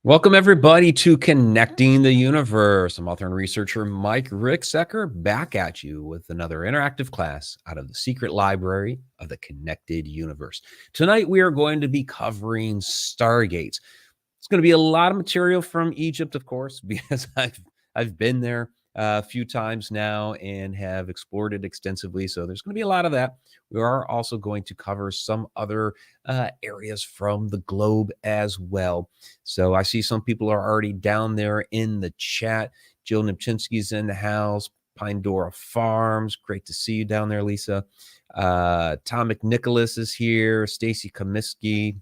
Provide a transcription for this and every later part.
Welcome, everybody, to Connecting the Universe. I'm author and researcher Mike Ricksecker back at you with another interactive class out of the secret library of the Connected Universe. Tonight, we are going to be covering Stargates. It's going to be a lot of material from Egypt, of course, because I've been there a few times now and have explored it extensively. So there's going to be a lot of that. We are also going to cover some other areas from the globe as well. So I see some people are already down there in the chat. Jill Nipchinsky's in the house. Pandora Farms. Great to see you down there, Lisa. Tom McNicholas is here. Stacy Comiskey.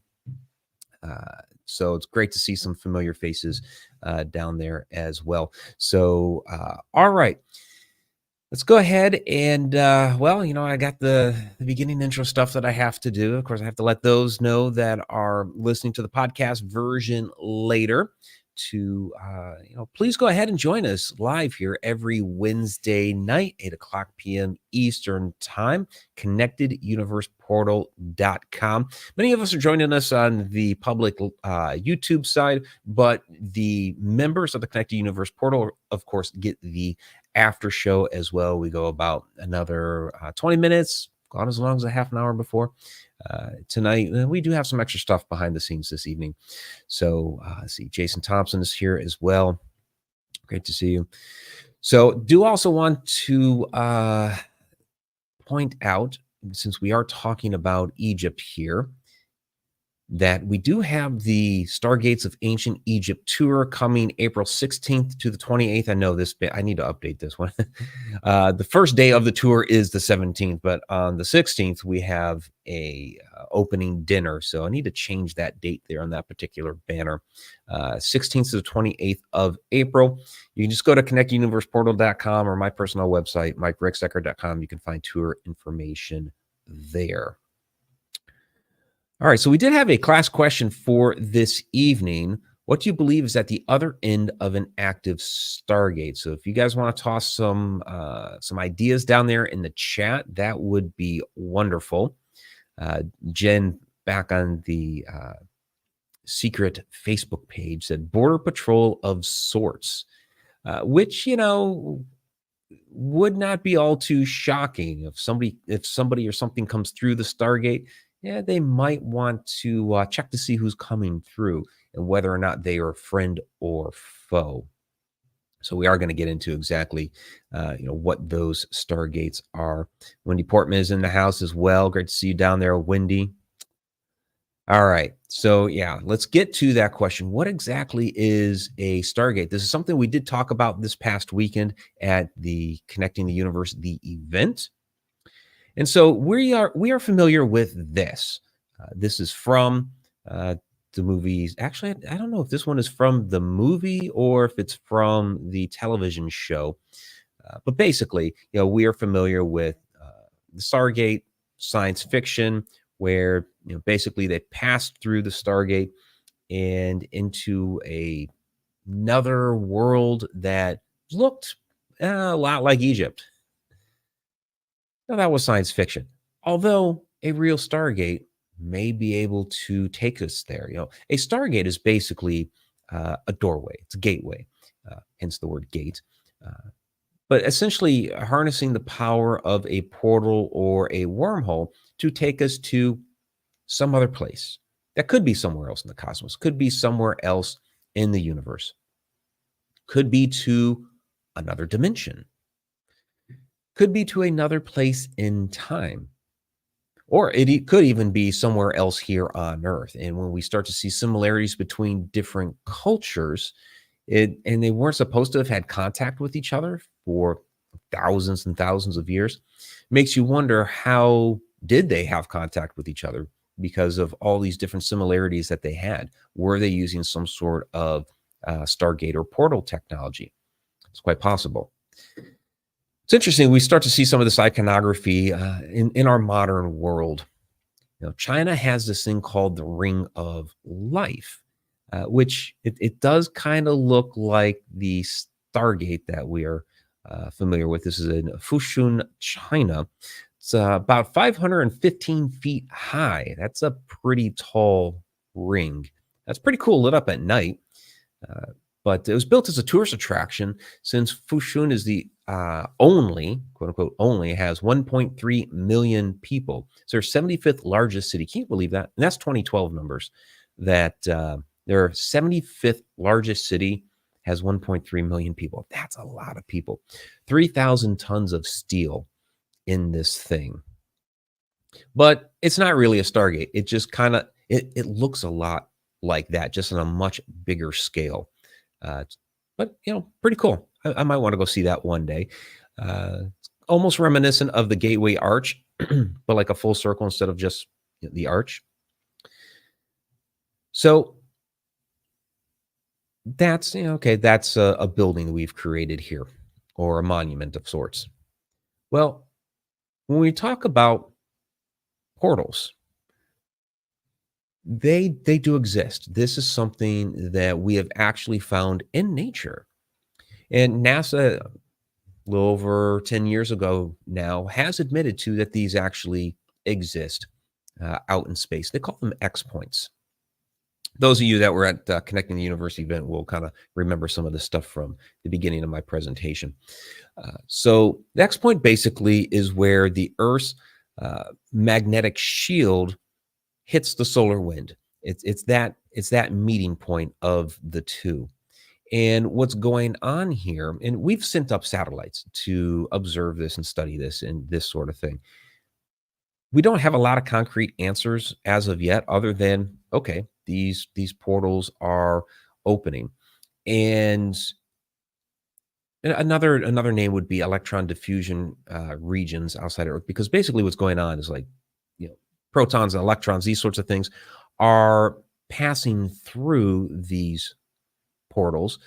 So it's great to see some familiar faces down there as well. So, all right. Let's go ahead and, I got the beginning intro stuff that I have to do. Of course, I have to let those know that are listening to the podcast version later to, please go ahead and join us live here every Wednesday night, 8:00 p.m. Eastern Time, connecteduniverseportal.com. Many of us are joining us on the public YouTube side, but the members of the Connected Universe Portal, of course, get the after show as well. We go about another 20 minutes, gone as long as a half an hour before. Tonight, we do have some extra stuff behind the scenes this evening. So let's see, Jason Thompson is here as well. Great to see you. So do also want to point out, since we are talking about Egypt here, that we do have the Stargates of Ancient Egypt tour coming April 16th to the 28th. I know this, I need to update this one. The first day of the tour is the 17th, but on the 16th, we have a opening dinner. So I need to change that date there on that particular banner. 16th to the 28th of April. You can just go to connectuniverseportal.com or my personal website, MikeRicksecker.com. You can find tour information there. All right, so we did have a class question for this evening. What do you believe is at the other end of an active Stargate? So if you guys want to toss some ideas down there in the chat, that would be wonderful. Jen, back on the secret Facebook page, said Border Patrol of sorts, which, would not be all too shocking. If somebody or something comes through the Stargate, yeah, they might want to check to see who's coming through and whether or not they are friend or foe. So we are going to get into exactly, what those Stargates are. Wendy Portman is in the house as well. Great to see you down there, Wendy. All right. So, yeah, let's get to that question. What exactly is a Stargate? This is something we did talk about this past weekend at the Connecting the Universe, the event. And so we are familiar with this. This is from the movies. Actually, I don't know if this one is from the movie or if it's from the television show. But basically, we are familiar with the Stargate science fiction, where basically they passed through the Stargate and into another world that looked a lot like Egypt. Now, that was science fiction, although a real Stargate may be able to take us there. A Stargate is basically a doorway. It's a gateway, hence the word gate. But essentially harnessing the power of a portal or a wormhole to take us to some other place. That could be somewhere else in the cosmos, could be somewhere else in the universe, could be to another dimension, could be to another place in time, or it could even be somewhere else here on Earth. And when we start to see similarities between different cultures, and they weren't supposed to have had contact with each other for thousands and thousands of years, makes you wonder, how did they have contact with each other? Because of all these different similarities that they had. Were they using some sort of Stargate or portal technology? It's quite possible. It's interesting. We start to see some of this iconography in our modern world. China has this thing called the Ring of Life, which it does kind of look like the Stargate that we are familiar with. This is in Fushun, China. It's about 515 feet high. That's a pretty tall ring. That's pretty cool, lit up at night. Uh, but it was built as a tourist attraction since Fushun is the only, quote unquote, only has 1.3 million people. So they're 75th largest city. Can you believe that? And that's 2012 numbers. That their 75th largest city has 1.3 million people. That's a lot of people. 3,000 tons of steel in this thing. But it's not really a Stargate. It just kind of it looks a lot like that, just on a much bigger scale. Uh, but pretty cool. I might want to go see that one day. Almost reminiscent of the Gateway Arch, but like a full circle instead of just the arch. So that's okay. That's a building that we've created here, or a monument of sorts. Well, when we talk about portals, they do exist. This is something that we have actually found in nature. And NASA, a little over 10 years ago now, has admitted to that these actually exist out in space. They call them X points. Those of you that were at Connecting the Universe event will kind of remember some of this stuff from the beginning of my presentation. So the X point basically is where the Earth's magnetic shield hits the solar wind. It's that meeting point of the two. And what's going on here, and we've sent up satellites to observe this and study this and this sort of thing. We don't have a lot of concrete answers as of yet, other than, okay, these portals are opening. And another name would be electron diffusion regions outside of Earth, because basically what's going on is like, protons and electrons, these sorts of things are passing through these portals.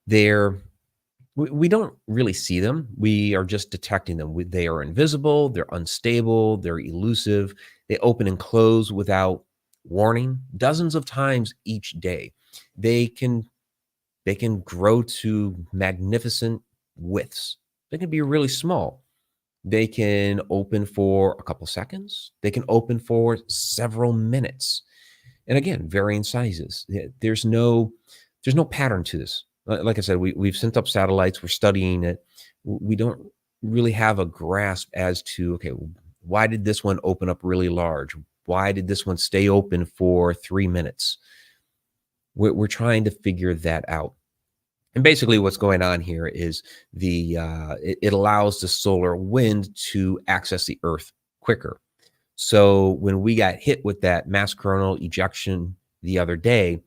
We don't really see them. We are just detecting them. They are invisible, they're unstable, they're elusive. They open and close without warning dozens of times each day. They can grow to magnificent widths. They can be really small. They can open for a couple seconds. They can open for several minutes. And again, varying sizes. There's no pattern to this. Like I said, we've sent up satellites. We're studying it. We don't really have a grasp as to, okay, why did this one open up really large? Why did this one stay open for 3 minutes? We're trying to figure that out. And basically what's going on here is it allows the solar wind to access the Earth quicker. So when we got hit with that mass coronal ejection the other day,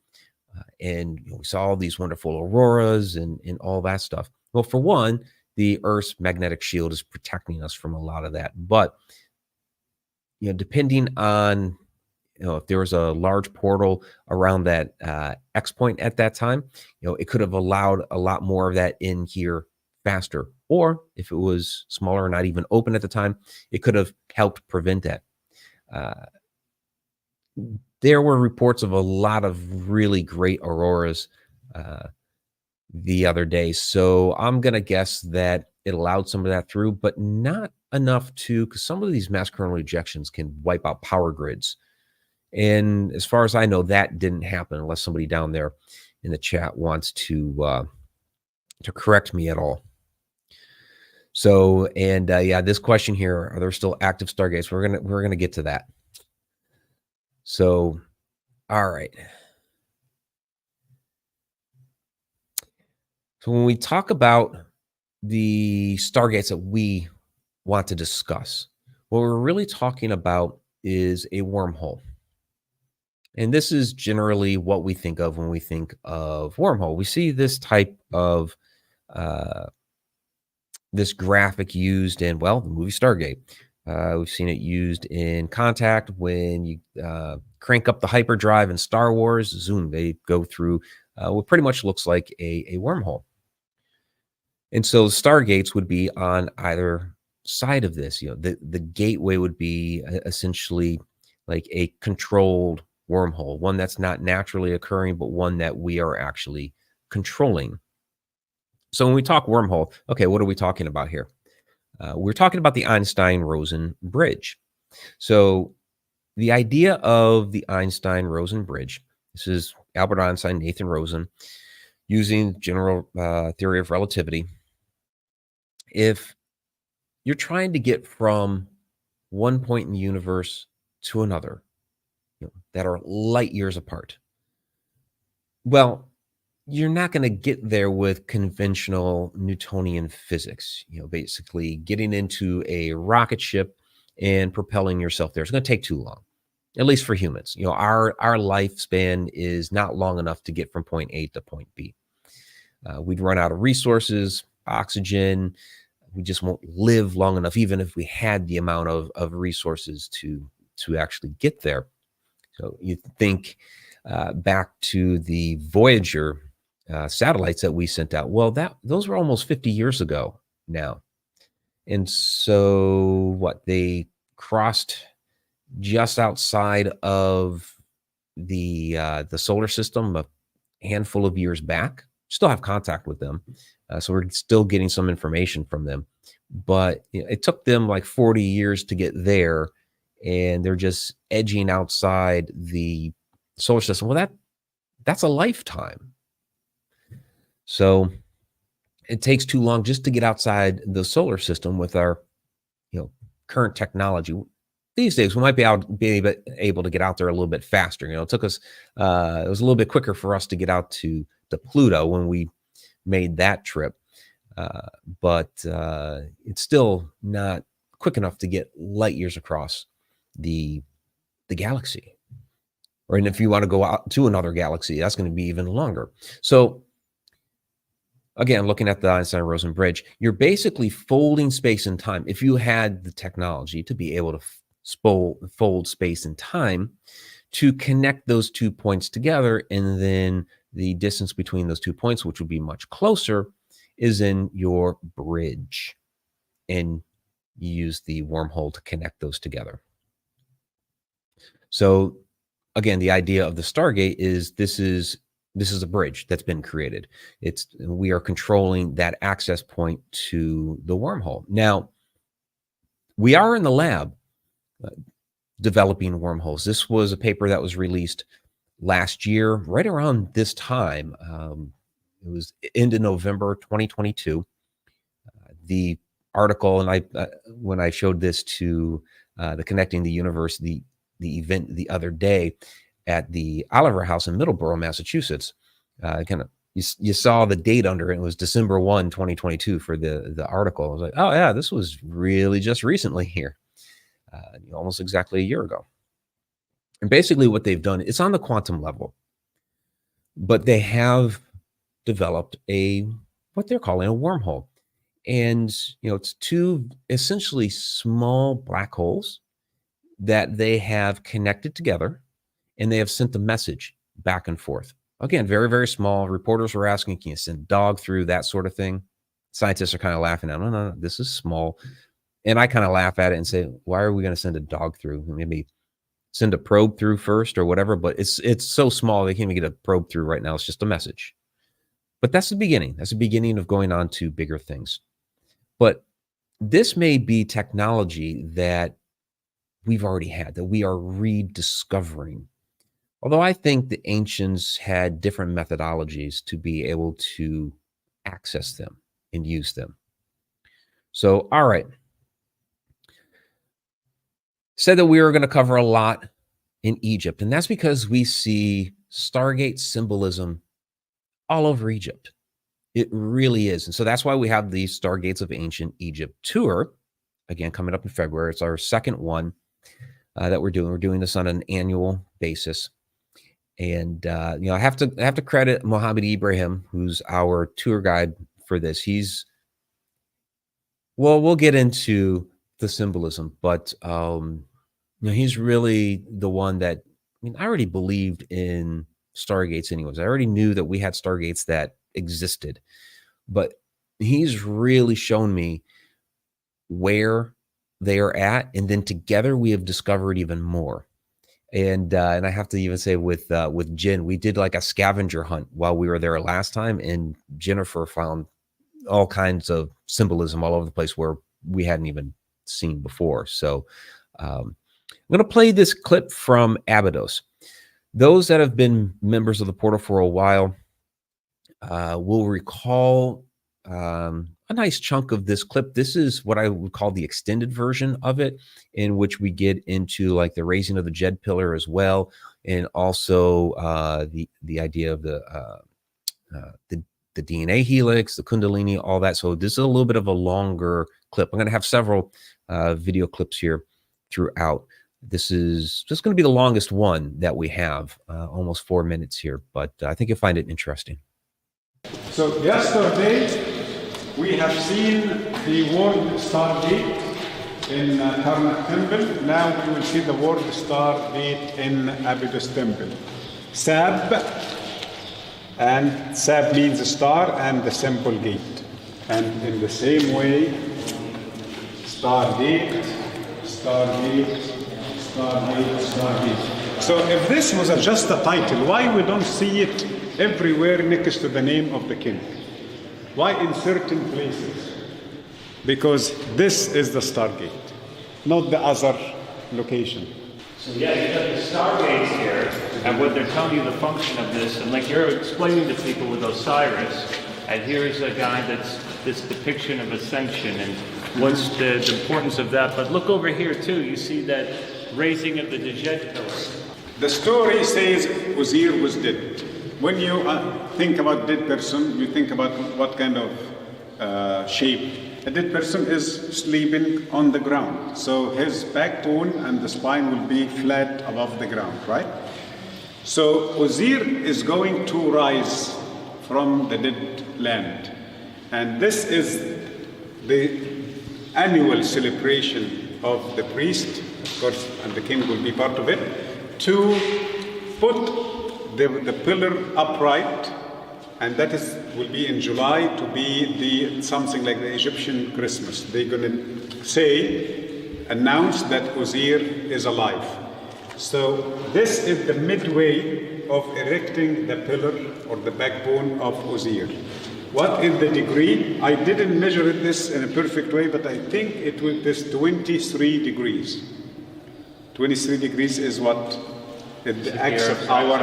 and we saw all these wonderful auroras and all that stuff. Well, for one, the Earth's magnetic shield is protecting us from a lot of that. But depending on if there was a large portal around that X point at that time, it could have allowed a lot more of that in here faster. Or if it was smaller or not even open at the time, it could have helped prevent that. There were reports of a lot of really great auroras the other day. So I'm going to guess that it allowed some of that through, but not enough because some of these mass coronal ejections can wipe out power grids. And as far as I know, that didn't happen, unless somebody down there in the chat wants to correct me at all. So, and yeah, this question here: are there still active Stargates? We're gonna get to that. So, all right. So when we talk about the Stargates that we want to discuss, what we're really talking about is a wormhole. And this is generally what we think of when we think of wormhole. We see this type of this graphic used in, well, the movie Stargate. We've seen it used in Contact when you crank up the hyperdrive in Star Wars. Zoom, they go through what pretty much looks like a wormhole. And so Stargates would be on either side of this. The gateway would be essentially like a controlled wormhole, one that's not naturally occurring, but one that we are actually controlling. So when we talk wormhole, okay, what are we talking about here? We're talking about the Einstein-Rosen bridge. So the idea of the Einstein-Rosen bridge, this is Albert Einstein, Nathan Rosen. using general theory of relativity, if you're trying to get from one point in the universe to another, that are light years apart, well, you're not going to get there with conventional Newtonian physics. Basically getting into a rocket ship and propelling yourself there. It's going to take too long, at least for humans. Our lifespan is not long enough to get from point A to point B. We'd run out of resources, oxygen. We just won't live long enough, even if we had the amount of resources to actually get there. So you think back to the Voyager satellites that we sent out. Well, those were almost 50 years ago now. And so they crossed just outside of the solar system a handful of years back. Still have contact with them. So we're still getting some information from them. But it took them like 40 years to get there, and they're just edging outside the solar system. Well, that's a lifetime. So it takes too long just to get outside the solar system with our current technology. These days, we might be able to get out there a little bit faster. It took us, it was a little bit quicker for us to get out to Pluto when we made that trip. But it's still not quick enough to get light years across the galaxy. Or and if you want to go out to another galaxy, that's going to be even longer. So again, looking at the Einstein-Rosen bridge, you're basically folding space and time. If you had the technology to be able to fold space and time to connect those 2 points together, and then the distance between those 2 points, which would be much closer, is in your bridge. And you use the wormhole to connect those together. So again, the idea of the Stargate is this is a bridge that's been created. We are controlling that access point to the wormhole. Now, we are in the lab developing wormholes. This was a paper that was released last year, right around this time. It was into November 2022. The article, and when I showed this to the Connecting the Universe, the event the other day at the Oliver House in Middleborough, Massachusetts, you saw the date under it. It was December 1, 2022 for the article. I was like, oh yeah, this was really just recently here, almost exactly a year ago. And basically what they've done, it's on the quantum level, but they have developed what they're calling a wormhole. And, it's two essentially small black holes that they have connected together, and they have sent a message back and forth. Again, very, very small. Reporters were asking, can you send a dog through, that sort of thing? Scientists are kind of laughing at, no, this is small. And I kind of laugh at it and say, why are we going to send a dog through? Maybe send a probe through first or whatever, but it's so small they can't even get a probe through right now. It's just a message. But that's the beginning. That's the beginning of going on to bigger things. But this may be technology that we've already had, that we are rediscovering. Although I think the ancients had different methodologies to be able to access them and use them. So, all right. Said that we were going to cover a lot in Egypt, and that's because we see Stargate symbolism all over Egypt. It really is. And so that's why we have the Stargates of Ancient Egypt tour, again, coming up in February. It's our second one that we're doing. We're doing this on an annual basis. And, I have to credit Mohammed Ibrahim, who's our tour guide for this. We'll get into the symbolism, but, he's really the one that, I already believed in Stargates anyways. I already knew that we had Stargates that existed, but he's really shown me where they are at, and then together we have discovered even more. And I have to even say with Jen, we did like a scavenger hunt while we were there last time, and Jennifer found all kinds of symbolism all over the place where we hadn't even seen before. So I'm going to play this clip from Abydos. Those that have been members of the portal for a while will recall a nice chunk of this clip. This is what I would call the extended version of it, in which we get into like the raising of the Jed pillar as well, and also the idea of the DNA helix, the Kundalini, all that. So this is a little bit of a longer clip. I'm going to have several video clips here throughout. This is just going to be the longest one that we have, almost 4 minutes here, but I think you'll find it interesting. So yesterday we have seen the world Stargate in Karnak Temple. Now we will see the world Stargate in Abydos Temple. Sab, and Sab means star, and the symbol gate. And in the same way, Stargate, Stargate, Stargate, Stargate. So if this was just a title, why we don't see it everywhere next to the name of the king? Why in certain places? Because this is the Stargate, not the other location. So yeah, you got the Stargates here, and what they're telling you the function of this, and like you're explaining to people with Osiris, and here's a guy that's this depiction of ascension, and what's the importance of that. But look over here too, you see that raising of the Jed Pillars. The story says Uzair was dead. When you think about dead person, you think about what kind of shape. A dead person is sleeping on the ground. So his backbone and the spine will be flat above the ground, right? So Uzair is going to rise from the dead land. And this is the annual celebration of the priest, of course, and the king will be part of it, to put the pillar upright, and that will be in July, to be something like the Egyptian Christmas. They're going to announce that Uzair is alive. So this is the midway of erecting the pillar or the backbone of Uzair. What is the degree? I didn't measure this in a perfect way, but I think it will this 23 degrees. 23 degrees is what? The axis of our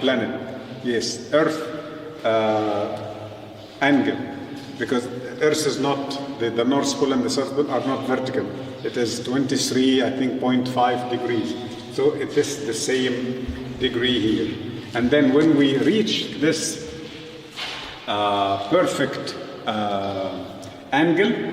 planet. Yes, Earth angle, because Earth is not, the North Pole and the South Pole are not vertical. It is 23, I think, 0.5 degrees. So it is the same degree here. And then when we reach this perfect angle,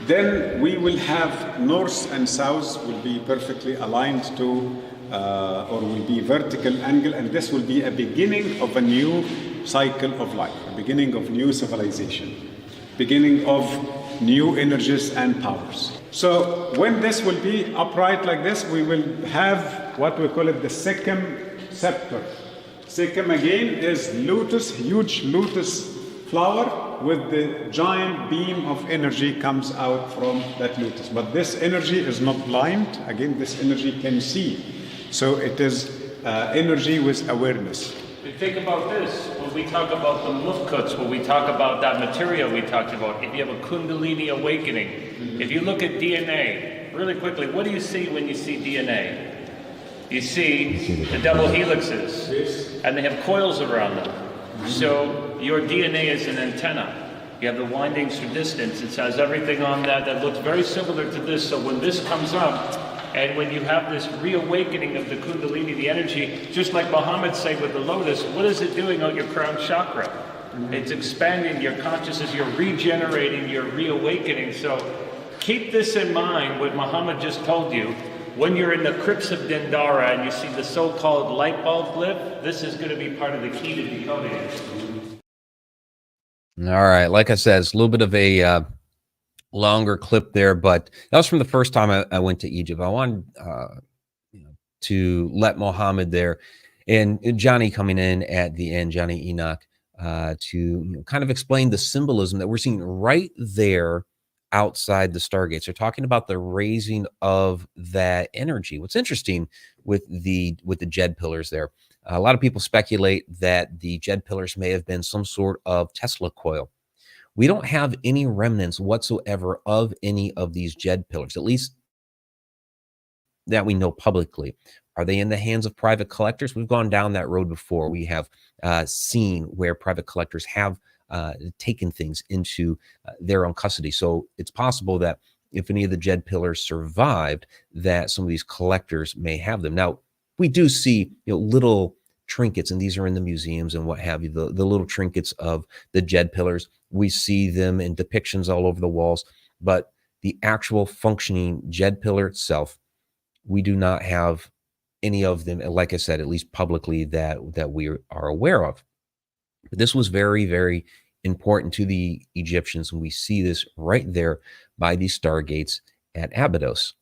then we will have north and south will be perfectly aligned to or will be vertical angle, and this will be a beginning of a new cycle of life, a beginning of new civilization, beginning of new energies and powers. So when this will be upright like this, we will have what we call it the Sekhem scepter. Sekhem again is lotus, huge lotus flower with the giant beam of energy comes out from that lotus. But this energy is not blind. Again, this energy can see. So it is energy with awareness. Think about this, when we talk about the mufkuts, when we talk about that material we talked about, if you have a Kundalini awakening, if you look at DNA, really quickly, what do you see when you see DNA? You see the double helixes, and they have coils around them. So your DNA is an antenna. You have the windings for distance. It has everything on that looks very similar to this. So when this comes up, and when you have this reawakening of the Kundalini, the energy, just like Muhammad said with the lotus, what is it doing on your crown chakra? It's expanding your consciousness, you're regenerating, you're reawakening. So keep this in mind, what Muhammad just told you. When you're in the crypts of Dendara and you see the so-called light bulb blip, this is going to be part of the key to decoding it. All right. Like I said, it's a little bit of a longer clip there, but that was from the first time I went to Egypt. I wanted to let Mohammed there and Johnny coming in at the end, Johnny Enoch, to kind of explain the symbolism that we're seeing right there outside the Stargates. They're talking about the raising of that energy. What's interesting with the Jed Pillars there, a lot of people speculate that the Jed Pillars may have been some sort of Tesla coil. We don't have any remnants whatsoever of any of these Jed Pillars, at least that we know publicly. Are they in the hands of private collectors? We've gone down that road before. We have seen where private collectors have taken things into their own custody. So it's possible that if any of the Jed Pillars survived, that some of these collectors may have them. Now, we do see little trinkets, and these are in the museums and what have you, the little trinkets of the Jed Pillars. We see them in depictions all over the walls, but the actual functioning Jed Pillar itself, we do not have any of them, like I said, at least publicly, that we are aware of. But this was very, very important to the Egyptians, and we see this right there by these Stargates at Abydos.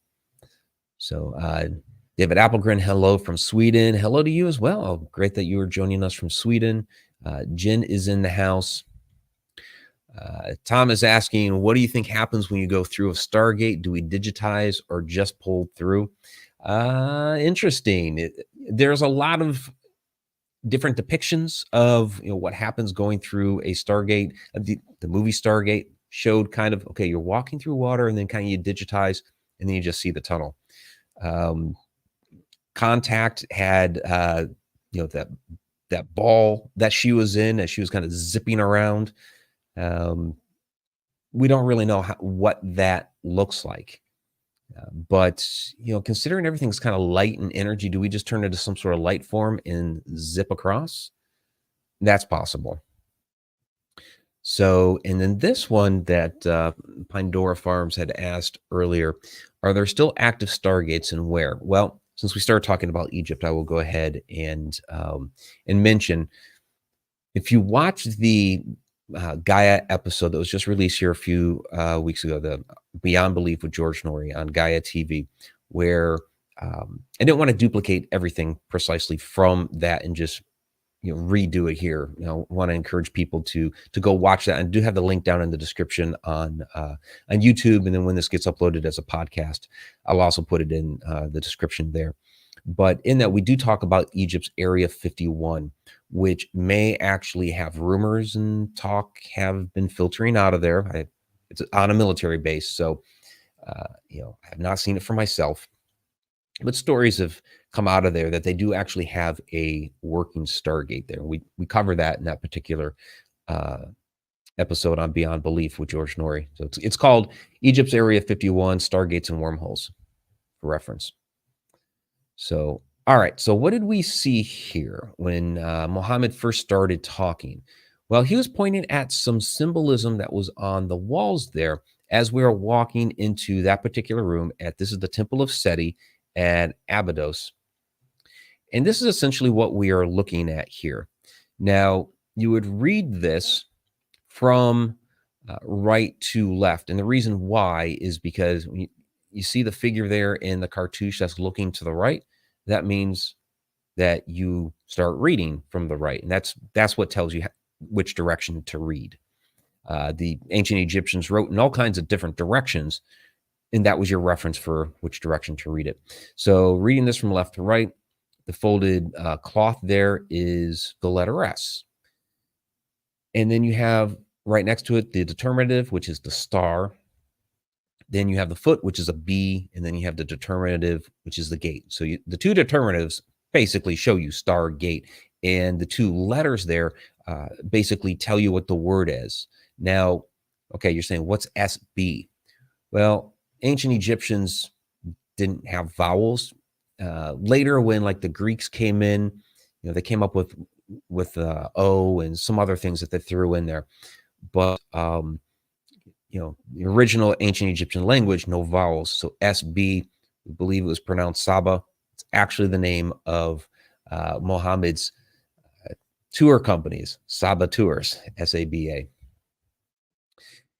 So David Appelgren, hello from Sweden. Hello to you as well. Oh, great that you are joining us from Sweden. Jen is in the house. Tom is asking, what do you think happens when you go through a Stargate? Do we digitize or just pull through? Interesting. There's a lot of different depictions of what happens going through a Stargate. The movie Stargate showed kind of, okay, you're walking through water and then kind of you digitize and then you just see the tunnel. Contact had that ball that she was in as she was kind of zipping around. We don't really know what that looks like. But, considering everything's kind of light and energy, do we just turn into some sort of light form and zip across? That's possible. So, and then this one that Pandora Farms had asked earlier, are there still active Stargates and where? Well, since we started talking about Egypt, I will go ahead and mention, if you watch the Gaia episode that was just released here a few weeks ago, the Beyond Belief with George Norrie on Gaia TV, where I didn't want to duplicate everything precisely from that and just redo it here. I want to encourage people to go watch that, and do have the link down in the description on YouTube. And then when this gets uploaded as a podcast, I'll also put it in the description there. But in that, we do talk about Egypt's Area 51, which may actually have rumors and talk have been filtering out of there. It's on a military base, so I have not seen it for myself, but stories have come out of there that they do actually have a working Stargate there. We cover that in that particular episode on Beyond Belief with George Norrie. So it's called Egypt's Area 51, Stargates and Wormholes, for reference. So, all right. So what did we see here when Muhammad first started talking? Well, he was pointing at some symbolism that was on the walls there as we were walking into that particular room this is the Temple of Seti at Abydos. And this is essentially what we are looking at here. Now, you would read this from right to left. And the reason why is because when you see the figure there in the cartouche that's looking to the right, that means that you start reading from the right. And that's what tells you which direction to read. The ancient Egyptians wrote in all kinds of different directions, and that was your reference for which direction to read it. So reading this from left to right, the folded cloth there is the letter S. And then you have right next to it the determinative, which is the star. Then you have the foot, which is a B, and then you have the determinative, which is the gate. So the two determinatives basically show you Stargate, and the two letters there basically tell you what the word is. Now, okay, you're saying, what's SB? Well, ancient Egyptians didn't have vowels. Later, when like the Greeks came in, they came up with O and some other things that they threw in there. But the original ancient Egyptian language, no vowels. So SB, we believe it was pronounced Saba. It's actually the name of Mohammed's tour companies, Saba Tours, SABA.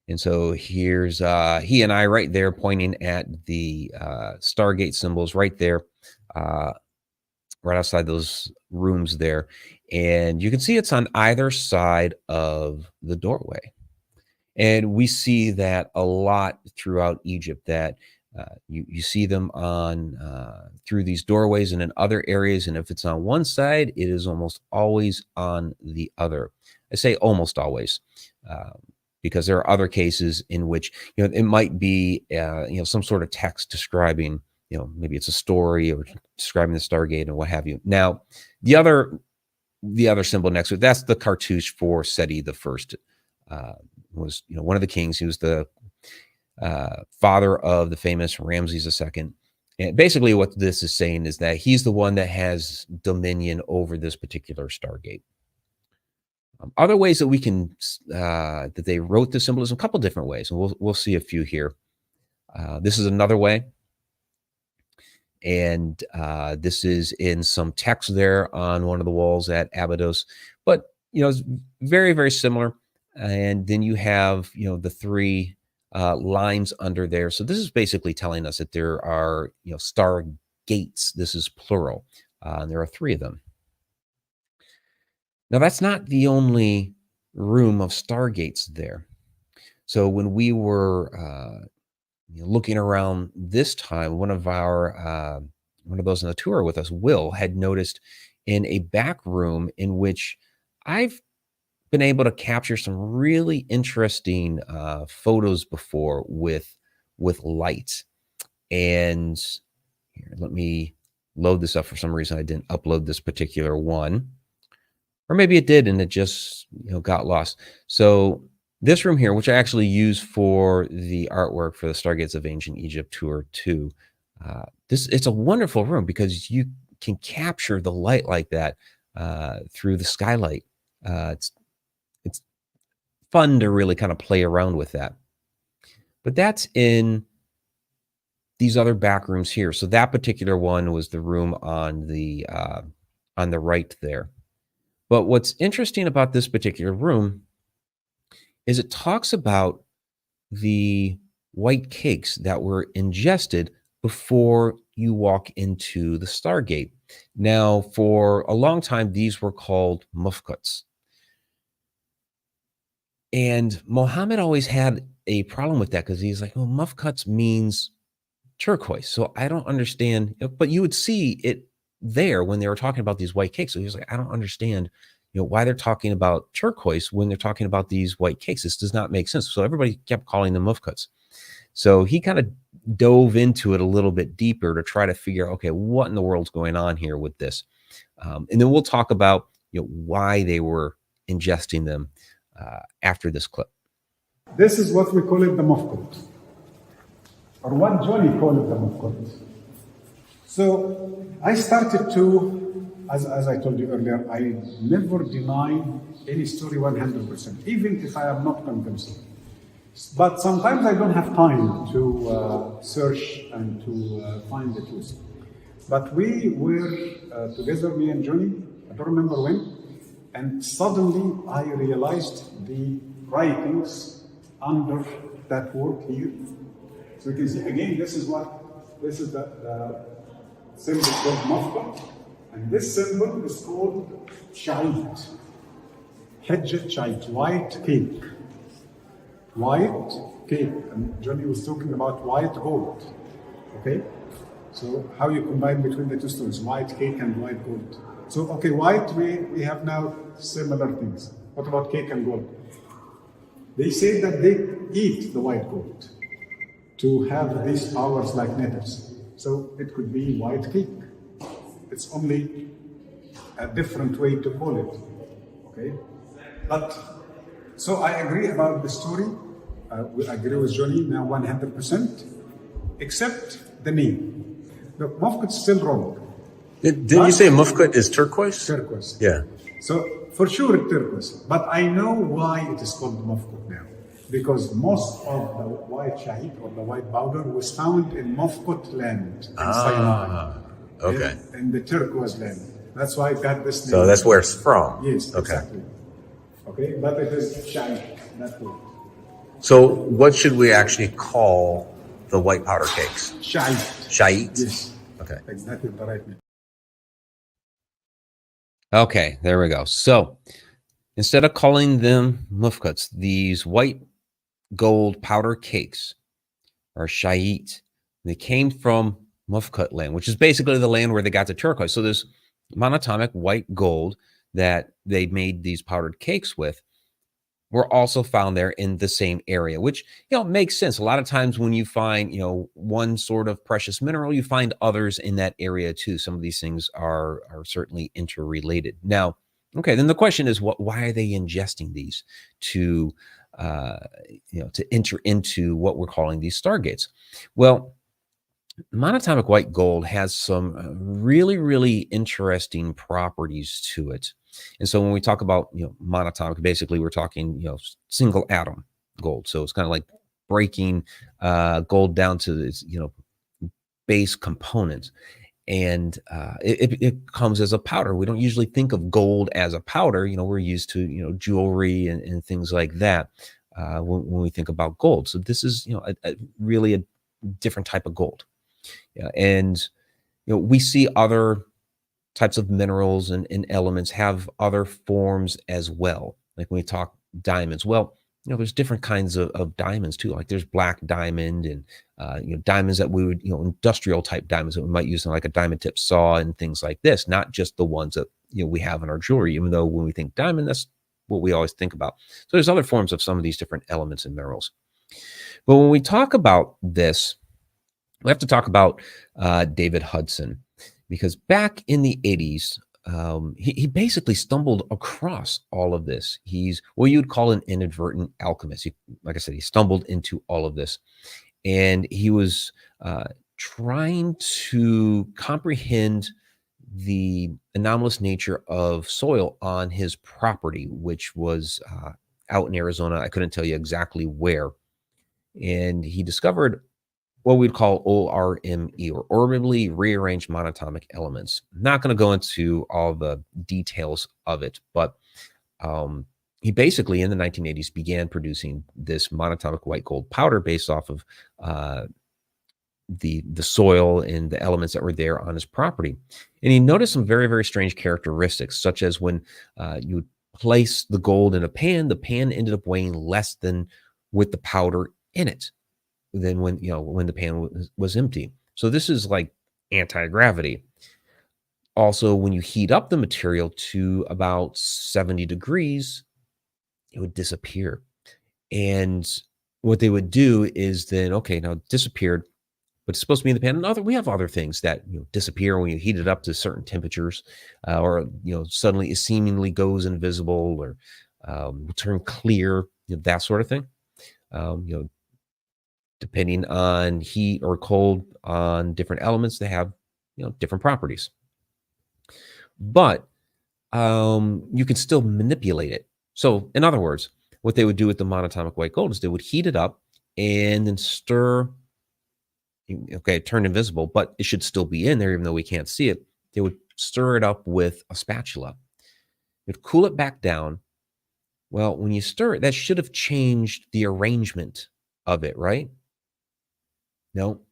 And so here's he and I right there pointing at the Stargate symbols right there, right outside those rooms there. And you can see it's on either side of the doorway. And we see that a lot throughout Egypt, that you see them on through these doorways and in other areas. And if it's on one side, it is almost always on the other. I say almost always, because there are other cases in which it might be some sort of text describing maybe it's a story or describing the Stargate and what have you. Now, the other symbol next to it, that's the cartouche for Seti the First. Was one of the kings. He was the father of the famous Ramses II. And basically what this is saying is that he's the one that has dominion over this particular Stargate. Other ways that we can, that they wrote the symbolism, a couple different ways, and we'll see a few here. This is another way. And this is in some text there on one of the walls at Abydos. But, it's very, very similar. And then you have, the three lines under there. So this is basically telling us that there are, star gates. This is plural. And there are 3 of them. Now, that's not the only room of Stargates there. So when we were looking around this time, one of those on the tour with us, Will, had noticed in a back room in which I've been able to capture some really interesting photos before with light. And here, let me load this up. For some reason, I didn't upload this particular one. Or maybe it did and it just got lost. So this room here, which I actually use for the artwork for the Stargates of Ancient Egypt Tour 2, it's a wonderful room because you can capture the light like that through the skylight. It's fun to really kind of play around with that. But that's in these other back rooms here. So that particular one was the room on the right there. But what's interesting about this particular room is it talks about the white cakes that were ingested before you walk into the Stargate. Now, for a long time, these were called mufkuts. And Mohammed always had a problem with that because he's like, well, mufkuts means turquoise. So I don't understand. But you would see it there when they were talking about these white cakes. So he was like, I don't understand, why they're talking about turquoise when they're talking about these white cakes. This does not make sense. So everybody kept calling them mufkuts. So he kind of dove into it a little bit deeper to try to figure out, okay, what in the world's going on here with this? And then we'll talk about, why they were ingesting them after this clip. This is what we call it the mufkut, or what Johnny called it the mufkut. So I started to, as I told you earlier, I never deny any story 100%, even if I am not convinced. But sometimes I don't have time to search and to find the truth. But we were together, me and Johnny, I don't remember when, and suddenly I realized the writings under that word here. So you can see again, this is the symbol called mafka, and this symbol is called shait. Hijjat shait, white cake. White cake, and Johnny was talking about white gold. Okay, so how you combine between the two stones, white cake and white gold. So okay, white, we have now similar things. What about cake and gold? They say that they eat the white gold to have these powers like netters. So it could be white cake. It's only a different way to call it. Okay, but so I agree about the story. We agree with Johnny now 100%, except the name. The mufkut's still wrong. Didn't you say mufkut is turquoise? Turquoise. Yeah. So for sure it's turquoise, but I know why it is called mufkut now. Because most of the white shahid or the white powder was found in mufkut land in Sinai. Okay. In the turquoise land. That's why it got this name. So that's where it's from. Yes, okay. Exactly. Okay, but it is shahid, that word. So what should we actually call the white powder cakes? Shahid. Shait? Yes. Okay. Exactly the right name. Okay, there we go. So instead of calling them mufkuts, these white gold powder cakes are shait. They came from mufkut land, which is basically the land where they got the turquoise. So there's monatomic white gold that they made these powdered cakes with. were also found there in the same area, which, makes sense. A lot of times when you find, one sort of precious mineral, you find others in that area too. Some of these things are certainly interrelated. Now, okay, then the question is, why are they ingesting these to, to enter into what we're calling these stargates? Well, monatomic white gold has some really, really interesting properties to it. And so when we talk about, monatomic, basically we're talking, single atom gold. So it's kind of like breaking gold down to its, base components. And it comes as a powder. We don't usually think of gold as a powder. We're used to, jewelry and things like that when we think about gold. So this is, really a different type of gold. Yeah, and we see other types of minerals and elements have other forms as well. Like when we talk diamonds, well, there's different kinds of diamonds too. Like there's black diamond and diamonds that we would, industrial type diamonds that we might use in like a diamond tip saw and things like this, not just the ones that we have in our jewelry, even though when we think diamond, that's what we always think about. So there's other forms of some of these different elements and minerals. But when we talk about this, we have to talk about David Hudson, because back in the 80s, he basically stumbled across all of this. He's what you'd call an inadvertent alchemist. Like I said, he stumbled into all of this. And he was trying to comprehend the anomalous nature of soil on his property, which was out in Arizona. I couldn't tell you exactly where. And he discovered what we'd call ORME, or orbitally rearranged monatomic elements. I'm not going to go into all the details of it, but he basically in the 1980s began producing this monatomic white gold powder based off of the soil and the elements that were there on his property. And he noticed some very, very strange characteristics, such as when you would place the gold in a pan, the pan ended up weighing less than with the powder in it than when the pan was empty. So this is like anti-gravity. Also, when you heat up the material to about 70 degrees, it would disappear. And what they would do is then, okay, now it disappeared, but it's supposed to be in the pan. And we have other things that disappear when you heat it up to certain temperatures, or suddenly it seemingly goes invisible, or will turn clear, that sort of thing. Depending on heat or cold on different elements, they have different properties. But you can still manipulate it. So in other words, what they would do with the monatomic white gold is they would heat it up and then stir. Okay, it turned invisible, but it should still be in there even though we can't see it. They would stir it up with a spatula. They'd cool it back down. Well, when you stir it, that should have changed the arrangement of it, right? No,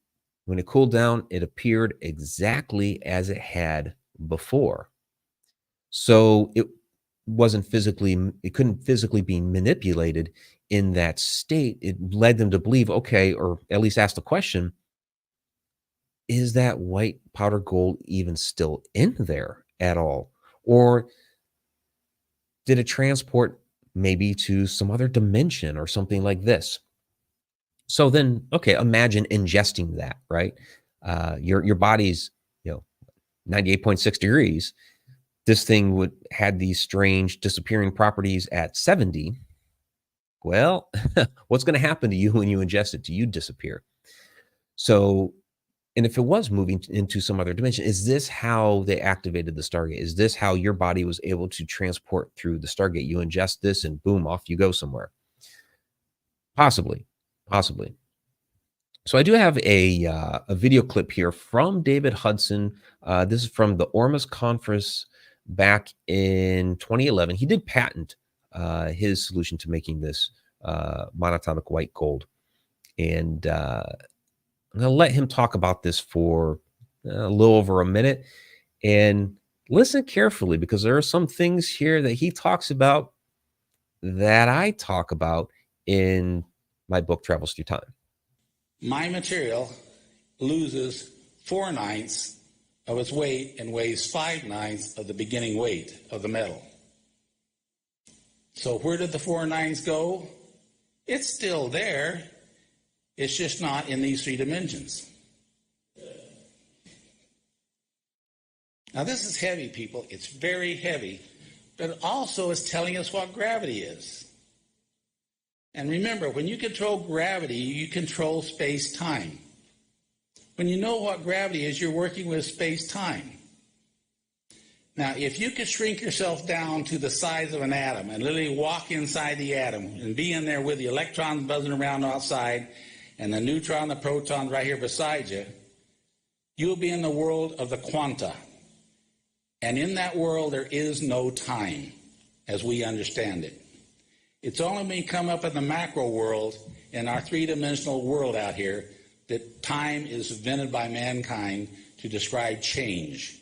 when it cooled down, it appeared exactly as it had before. So it couldn't physically be manipulated in that state. It led them to believe, okay, or at least ask the question, is that white powder gold even still in there at all? Or did it transport maybe to some other dimension or something like this? So then, okay, imagine ingesting that, right? Your body's, 98.6 degrees. This thing had these strange disappearing properties at 70. Well, what's going to happen to you when you ingest it? Do you disappear? So, and if it was moving into some other dimension, is this how they activated the Stargate? Is this how your body was able to transport through the Stargate? You ingest this and boom, off you go somewhere. Possibly. So I do have a video clip here from David Hudson. This is from the Ormus conference back in 2011. He did patent his solution to making this monatomic white gold. And I'm going to let him talk about this for a little over a minute. And listen carefully, because there are some things here that he talks about that I talk about in my book, Travels Through Time. My material loses 4/9 of its weight and weighs 5/9 of the beginning weight of the metal. So where did the 4 nines go? It's still there. It's just not in these 3 dimensions. Now this is heavy, people. It's very heavy. But also it's telling us what gravity is. And remember, when you control gravity, you control space-time. When you know what gravity is, you're working with space-time. Now, if you could shrink yourself down to the size of an atom and literally walk inside the atom and be in there with the electrons buzzing around outside and the neutron, the proton right here beside you, you'll be in the world of the quanta. And in that world, there is no time as we understand it. It's only when we come up in the macro world, in our 3-dimensional world out here, that time is invented by mankind to describe change.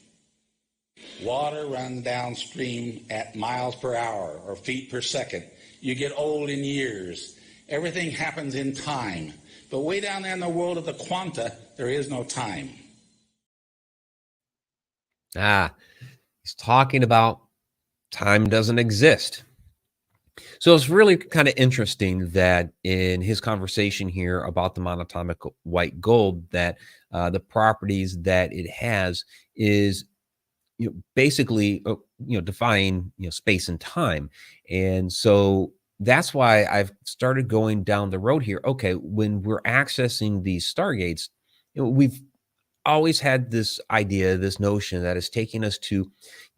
Water runs downstream at miles per hour or feet per second. You get old in years. Everything happens in time. But way down there in the world of the quanta, there is no time. He's talking about time doesn't exist. So it's really kind of interesting that in his conversation here about the monatomic white gold, that the properties that it has is, basically, defying, space and time. And so that's why I've started going down the road here. Okay, when we're accessing these Stargates, we've always had this idea, this notion that is taking us to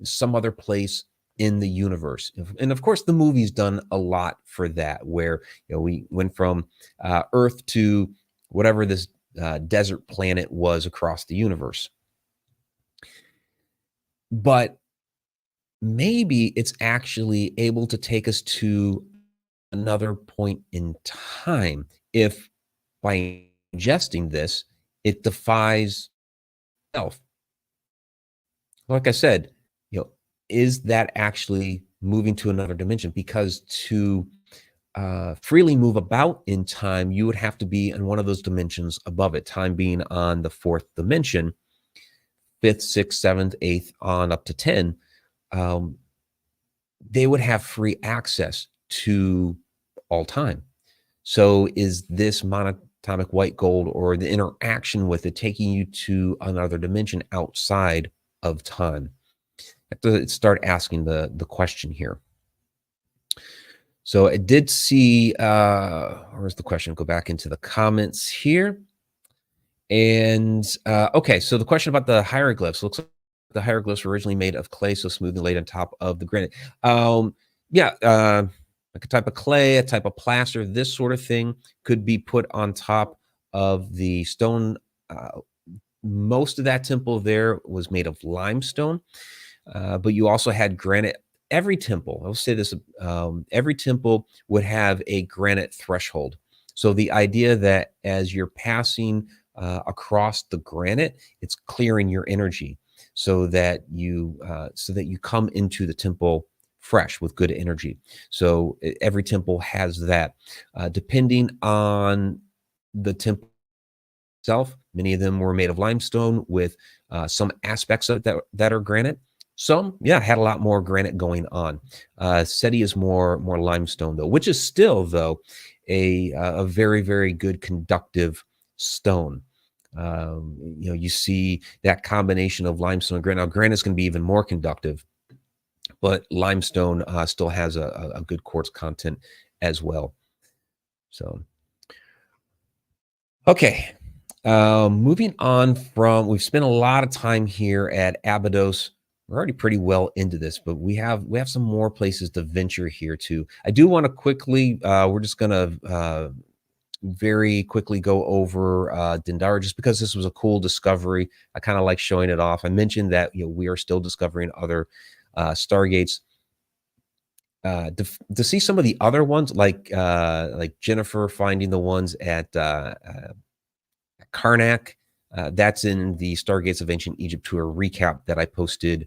some other place in the universe. And of course, the movie's done a lot for that, where we went from Earth to whatever this desert planet was across the universe. But maybe it's actually able to take us to another point in time if by ingesting this, it defies self. Like I said, is that actually moving to another dimension? Because to freely move about in time, you would have to be in one of those dimensions above it, time being on the 4th dimension, 5th, 6th, 7th, 8th, on up to 10. They would have free access to all time. So is this monatomic white gold or the interaction with it taking you to another dimension outside of time? I have to start asking the question here. So I did see, where's the question? Go back into the comments here. And okay, so the question about the hieroglyphs. Looks like the hieroglyphs were originally made of clay, so smoothly laid on top of the granite. Like a type of clay, a type of plaster, this sort of thing could be put on top of the stone. Most of that temple there was made of limestone, but you also had granite. Every temple, I'll say this, every temple would have a granite threshold. So the idea that as you're passing across the granite, it's clearing your energy so that you come into the temple fresh with good energy. So every temple has that. Depending on the temple itself, many of them were made of limestone with some aspects of that are granite. Some, had a lot more granite going on. SETI is more limestone though, which is still though a very, very good conductive stone. You see that combination of limestone and granite. Now, granite is going to be even more conductive, but limestone still has a good quartz content as well. So, okay, moving on from, we've spent a lot of time here at Abydos. We're already pretty well into this, but we have some more places to venture here too. I do want to quickly, we're just going to very quickly go over Dendara, just because this was a cool discovery. I kind of like showing it off. I mentioned that we are still discovering other Stargates. To see some of the other ones, like Jennifer finding the ones at Karnak, that's in the Stargates of Ancient Egypt tour recap that I posted.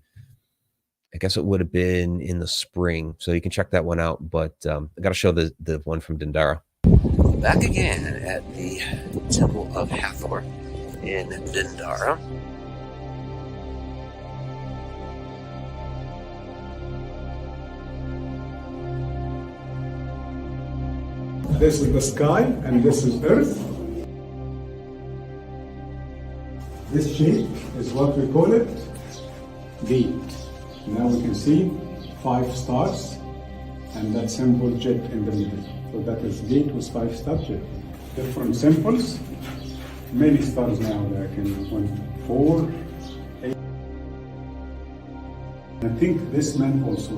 I guess it would have been in the spring, so you can check that one out. But I got to show the one from Dendara. Back again at the Temple of Haor in Dendara. This is the sky, and this is Earth. This shape is what we call it gate. Now we can see 5 stars, and that symbol jet in the middle. So that is gate with 5 star jet. Different symbols, many stars now. There can 1, 4, 8. I think this man also,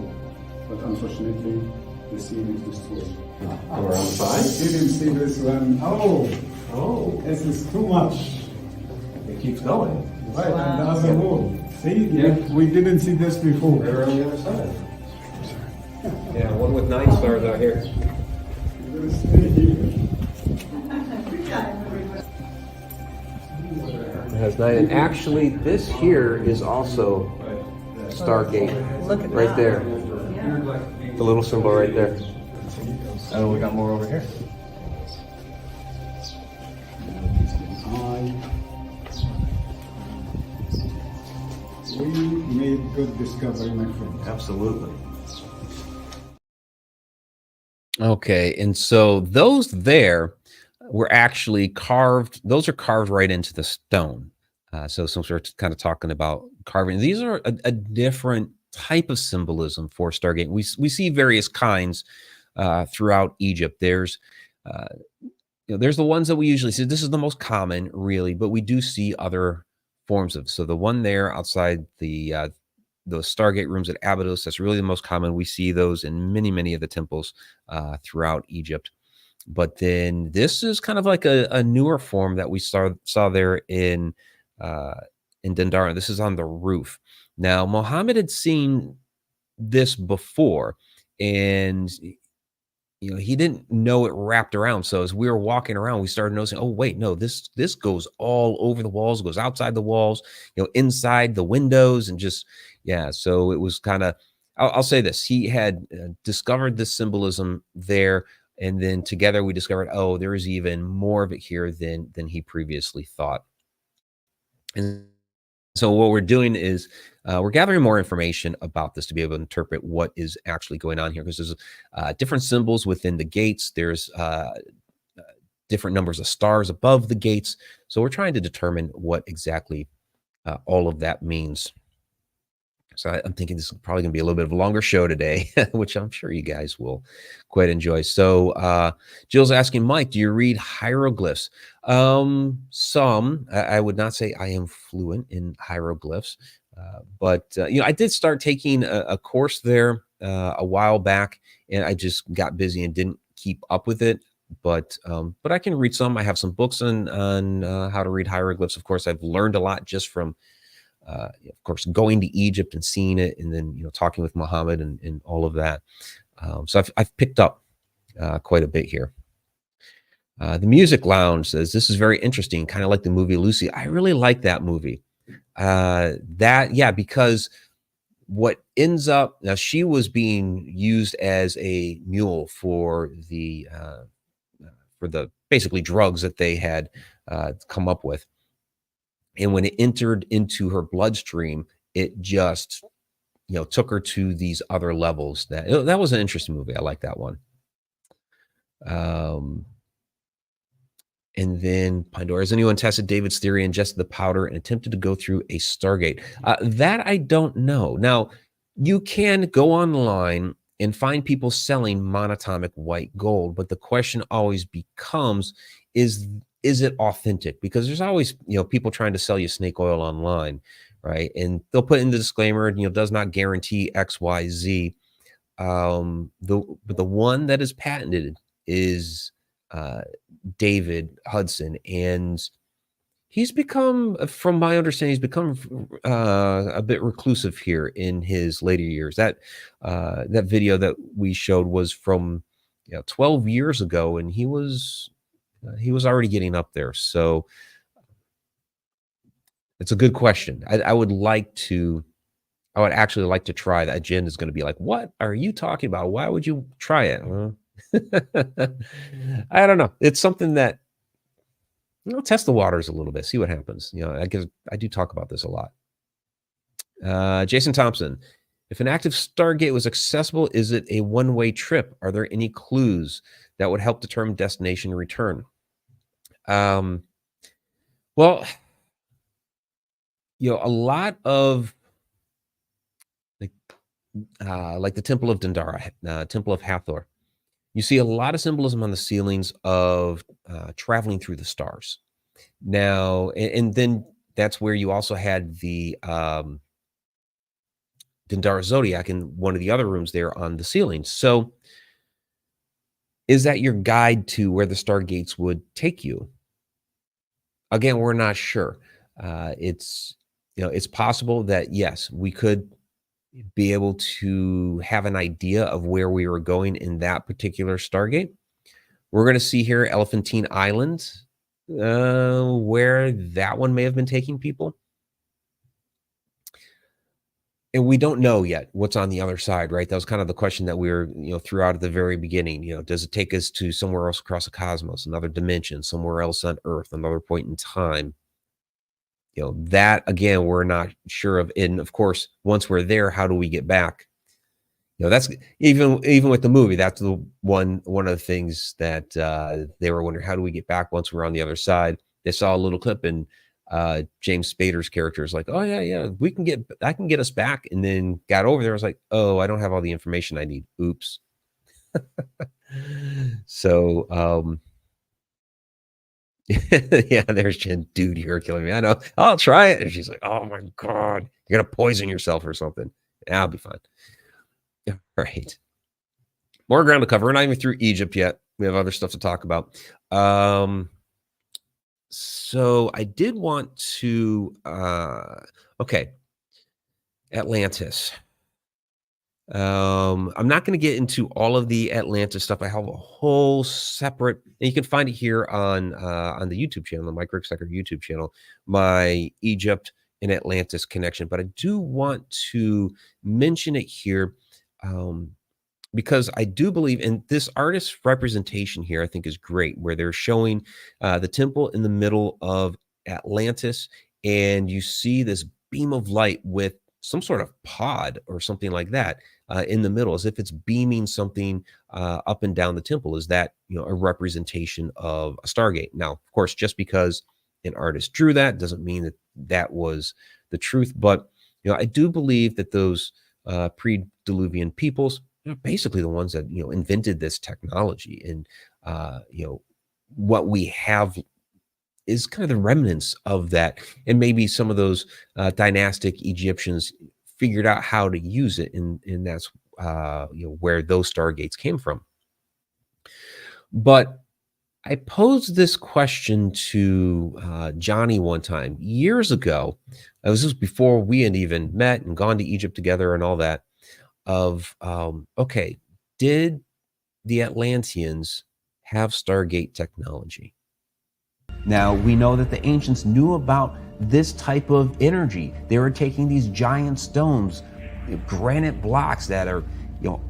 but unfortunately the scene is destroyed. We're on 5? Didn't see this one. Oh, this is too much. It keeps going. Right, and the other wall. See, we didn't see this before. They're on the other side. Yeah, one with 9 stars out here. We're gonna stay here. It has 9. And actually, this here is also Stargate. Look at right that. there. Yeah. The little symbol right there. Oh, we got more over here. We made good discovery, my friend. Absolutely. Okay, and so those there were actually carved. Those are carved right into the stone. So some sort of kind of talking about carving. These are a different type of symbolism for Stargate. We see various kinds throughout Egypt. There's there's the ones that we usually see. This is the most common, really, but we do see other forms of. So the one there outside the those Stargate rooms at Abydos, that's really the most common. We see those in many of the temples throughout Egypt. But then this is kind of like a newer form that we saw there in Dendara. This is on the roof. Now, Muhammad had seen this before, and he didn't know it wrapped around. So as we were walking around, we started noticing, oh wait, no, this goes all over the walls, goes outside the walls, inside the windows, and just so it was kind of, I'll say this, he had discovered this symbolism there, and then together we discovered, oh, there is even more of it here than he previously thought. And so what we're doing is we're gathering more information about this to be able to interpret what is actually going on here, because there's different symbols within the gates. There's different numbers of stars above the gates. So we're trying to determine what exactly all of that means. So I'm thinking this is probably going to be a little bit of a longer show today, which I'm sure you guys will quite enjoy. So Jill's asking, Mike, do you read hieroglyphs? Some. I would not say I am fluent in hieroglyphs, but I did start taking a course there a while back, and I just got busy and didn't keep up with it. But I can read some. I have some books on how to read hieroglyphs. Of course, I've learned a lot just from of course, going to Egypt and seeing it, and then talking with Muhammad and all of that. So I've picked up quite a bit here. The Music Lounge says this is very interesting, kind of like the movie Lucy. I really like that movie. Because what ends up now, she was being used as a mule for the basically drugs that they had come up with. And when it entered into her bloodstream, it just, took her to these other levels. That was an interesting movie. I like that one. And then Pandora, has anyone tested David's theory, ingested the powder, and attempted to go through a Stargate? That I don't know. Now, you can go online and find people selling monatomic white gold, but the question always becomes, is it authentic? Because there's always, people trying to sell you snake oil online, right? And they'll put in the disclaimer, does not guarantee X, Y, Z. But the one that is patented is David Hudson, and he's become, from my understanding, he's become a bit reclusive here in his later years. That video that we showed was from 12 years ago, and he was already getting up there. So it's a good question. I would actually like to try that. Jen is going to be like, what are you talking about? Why would you try it? I don't know. It's something that, test the waters a little bit, see what happens. I do talk about this a lot. Jason Thompson, If an active Stargate was accessible, is it a one-way trip? Are there any clues that would help determine destination and return? Well, a lot of like the Temple of Dendara, Temple of Hathor, you see a lot of symbolism on the ceilings of traveling through the stars. Now, and then that's where you also had the Dendara Zodiac in one of the other rooms there on the ceiling. So is that your guide to where the Stargates would take you? Again, we're not sure. It's possible that, yes, we could be able to have an idea of where we were going in that particular Stargate. We're going to see here Elephantine Island, where that one may have been taking people. And we don't know yet what's on the other side, right? That was kind of the question that we were, threw out at the very beginning. Does it take us to somewhere else across the cosmos, another dimension, somewhere else on Earth, another point in time? That, again, we're not sure of. And of course, once we're there, how do we get back? That's even with the movie, that's the one of the things that they were wondering, how do we get back once we're on the other side? They saw a little clip, and James Spader's character is like, oh yeah, I can get us back. And then got over there. I was like, oh, I don't have all the information I need. Oops. So, yeah, there's Jen. Dude, you're killing me. I know. I'll try it. And she's like, oh my God, you're going to poison yourself or something. I'll be fine. Yeah, right. More ground to cover. We're not even through Egypt yet. We have other stuff to talk about. So I did want to, Atlantis. I'm not going to get into all of the Atlantis stuff. I have a whole separate, and you can find it here on the YouTube channel, the Mike Ricksecker YouTube channel, my Egypt and Atlantis connection. But I do want to mention it here because I do believe in this artist's representation here. I think is great, where they're showing the temple in the middle of Atlantis, and you see this beam of light with some sort of pod or something like that in the middle, as if it's beaming something up and down the temple. Is that a representation of a Stargate? Now, of course, just because an artist drew that doesn't mean that that was the truth. But I do believe that those pre-Diluvian peoples, basically the ones that invented this technology, and what we have is kind of the remnants of that. And maybe some of those dynastic Egyptians figured out how to use it, and that's where those Stargates came from. But I posed this question to Johnny one time years ago. This was before we had even met and gone to Egypt together and all that. Of did the Atlanteans have Stargate technology? Now, we know that the ancients knew about this type of energy. They were taking these giant stones, granite blocks that are,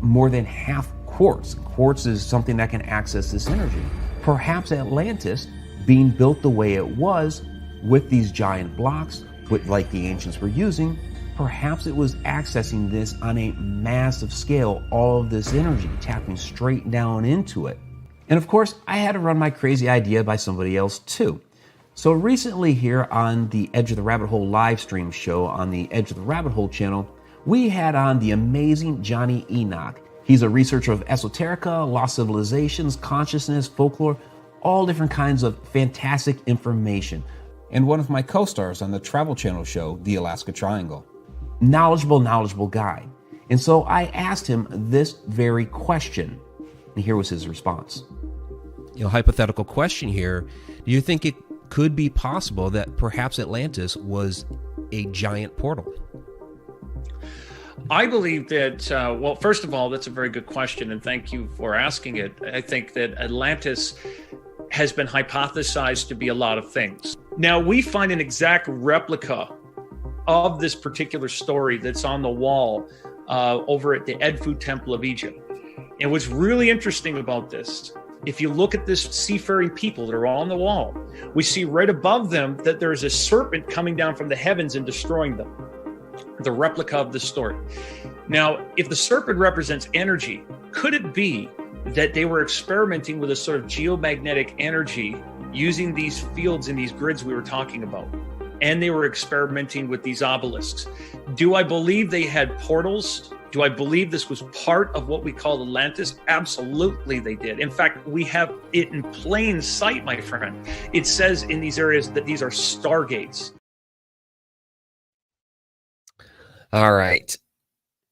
more than half quartz. Quartz is something that can access this energy. Perhaps Atlantis, being built the way it was, with these giant blocks, like the ancients were using, perhaps it was accessing this on a massive scale, all of this energy, tapping straight down into it. And of course, I had to run my crazy idea by somebody else too. So recently here on the Edge of the Rabbit Hole live stream show on the Edge of the Rabbit Hole channel, we had on the amazing Johnny Enoch. He's a researcher of esoterica, lost civilizations, consciousness, folklore, all different kinds of fantastic information. And one of my co-stars on the Travel Channel show, The Alaska Triangle. Knowledgeable guy. And so I asked him this very question, and here was his response. Hypothetical question here. Do you think it could be possible that perhaps Atlantis was a giant portal? I believe that, well, first of all, that's a very good question, and thank you for asking it. I think that Atlantis has been hypothesized to be a lot of things. Now, we find an exact replica of this particular story that's on the wall over at the Edfu Temple of Egypt. And what's really interesting about this, if you look at this seafaring people that are all on the wall, we see right above them that there is a serpent coming down from the heavens and destroying them. the replica of the story. Now, if the serpent represents energy, could it be that they were experimenting with a sort of geomagnetic energy using these fields and these grids we were talking about? And they were experimenting with these obelisks. Do I believe they had portals? Do I believe this was part of what we call Atlantis? Absolutely they did. In fact, we have it in plain sight, my friend. It says in these areas that these are Stargates. All right.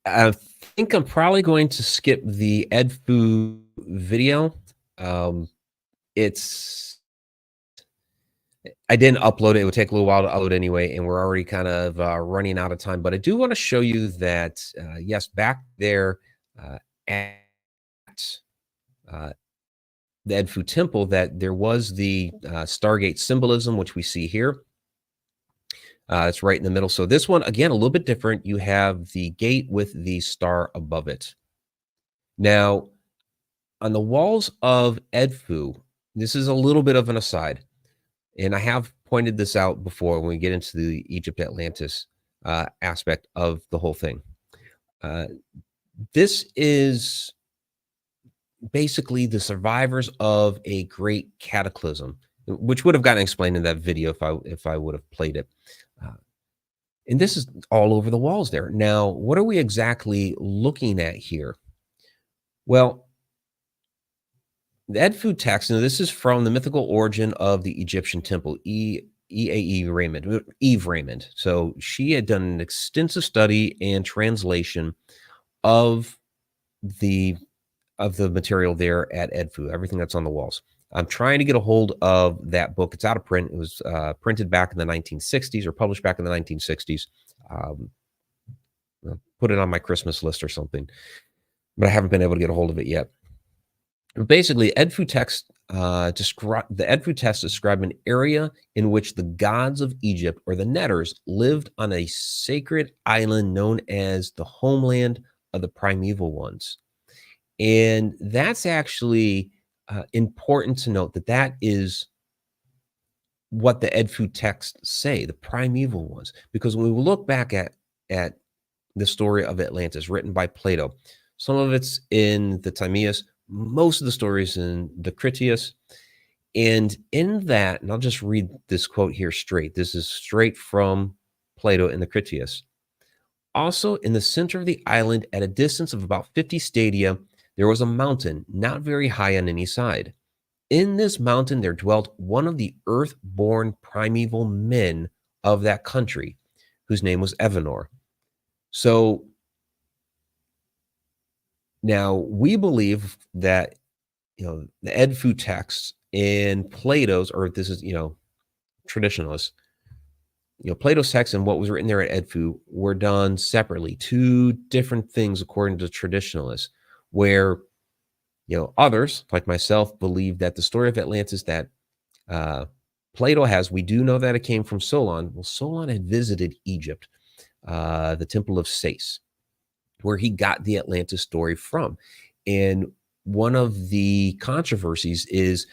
I think I'm probably going to skip the Edfu video. I didn't upload it. It would take a little while to upload anyway, and we're already kind of running out of time. But I do want to show you that, yes, back there at the Edfu temple, that there was the Stargate symbolism, which we see here. It's right in the middle. So this one, again, a little bit different. You have the gate with the star above it. Now, on the walls of Edfu, this is a little bit of an aside, and I have pointed this out before when we get into the Egypt Atlantis aspect of the whole thing. This is basically the survivors of a great cataclysm, which would have gotten explained in that video if I would have played it. And this is all over the walls there. Now, what are we exactly looking at here? Well, the Edfu text, and this is from the mythical origin of the Egyptian temple, Eve Raymond. So she had done an extensive study and translation of the material there at Edfu, everything that's on the walls. I'm trying to get a hold of that book. It's out of print. It was printed back in the 1960s or published back in the 1960s. I'll put it on my Christmas list or something, but I haven't been able to get a hold of it yet. Basically, Edfu text describe an area in which the gods of Egypt, or the Netters, lived on a sacred island known as the homeland of the primeval ones. And that's actually important to note that is what the Edfu texts say, the primeval ones. Because when we look back at the story of Atlantis written by Plato, some of it's in the Timaeus, most of the stories in the Critias. And in that, and I'll just read this quote here straight. This is straight from Plato in the Critias. Also, in the center of the island, at a distance of about 50 stadia, there was a mountain, not very high on any side. In this mountain, there dwelt one of the earth-born primeval men of that country, whose name was Evanor. So now we believe that, the Edfu texts in Plato's, or this is, traditionalists, Plato's text and what was written there at Edfu were done separately, two different things according to traditionalists, where, others like myself believe that the story of Atlantis that Plato has, we do know that it came from Solon. Well, Solon had visited Egypt, the temple of Sais, where he got the Atlantis story from. And one of the controversies is,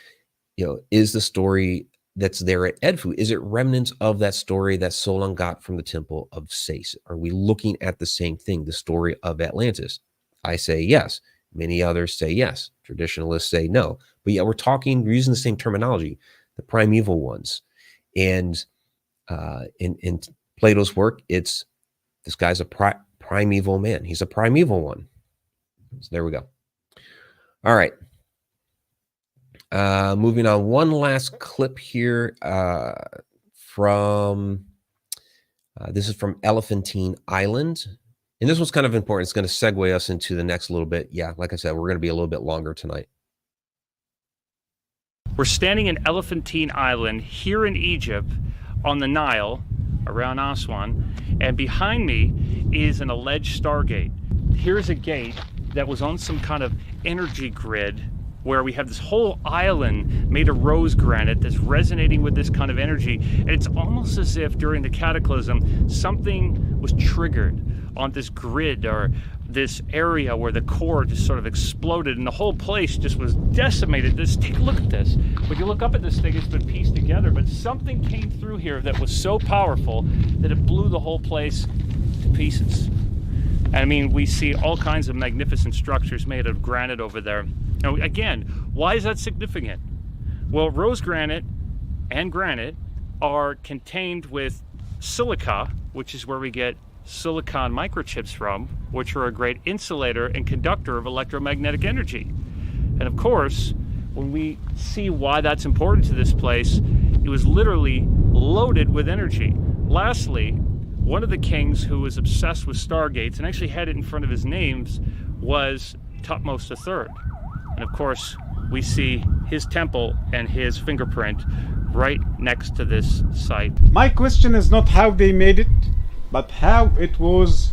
is the story that's there at Edfu, is it remnants of that story that Solon got from the temple of Sais? Are we looking at the same thing, the story of Atlantis? I say yes. Many others say yes. Traditionalists say no. But yeah, we're using the same terminology, the primeval ones. And in Plato's work, it's this guy's a primeval man. He's a primeval one. So there we go. All right. Moving on. One last clip here from this is from Elephantine Island. And this one's kind of important. It's going to segue us into the next little bit. Yeah, like I said, we're going to be a little bit longer tonight. We're standing in Elephantine Island here in Egypt on the Nile around Aswan, and behind me is an alleged Stargate. Here's a gate that was on some kind of energy grid where we have this whole island made of rose granite that's resonating with this kind of energy. And it's almost as if during the cataclysm, something was triggered on this grid or this area where the core just sort of exploded and the whole place just was decimated. Take a look at this. When you look up at this thing, it's been pieced together, but something came through here that was so powerful that it blew the whole place to pieces. And I mean, we see all kinds of magnificent structures made of granite over there. Now, again, why is that significant? Well, rose granite and granite are contained with silica, which is where we get silicon microchips from, which are a great insulator and conductor of electromagnetic energy. And of course, when we see why that's important to this place, it was literally loaded with energy. Lastly, one of the kings who was obsessed with Stargates and actually had it in front of his names was Tutmosis III. And of course, we see his temple and his fingerprint right next to this site. My question is not how they made it, but how it was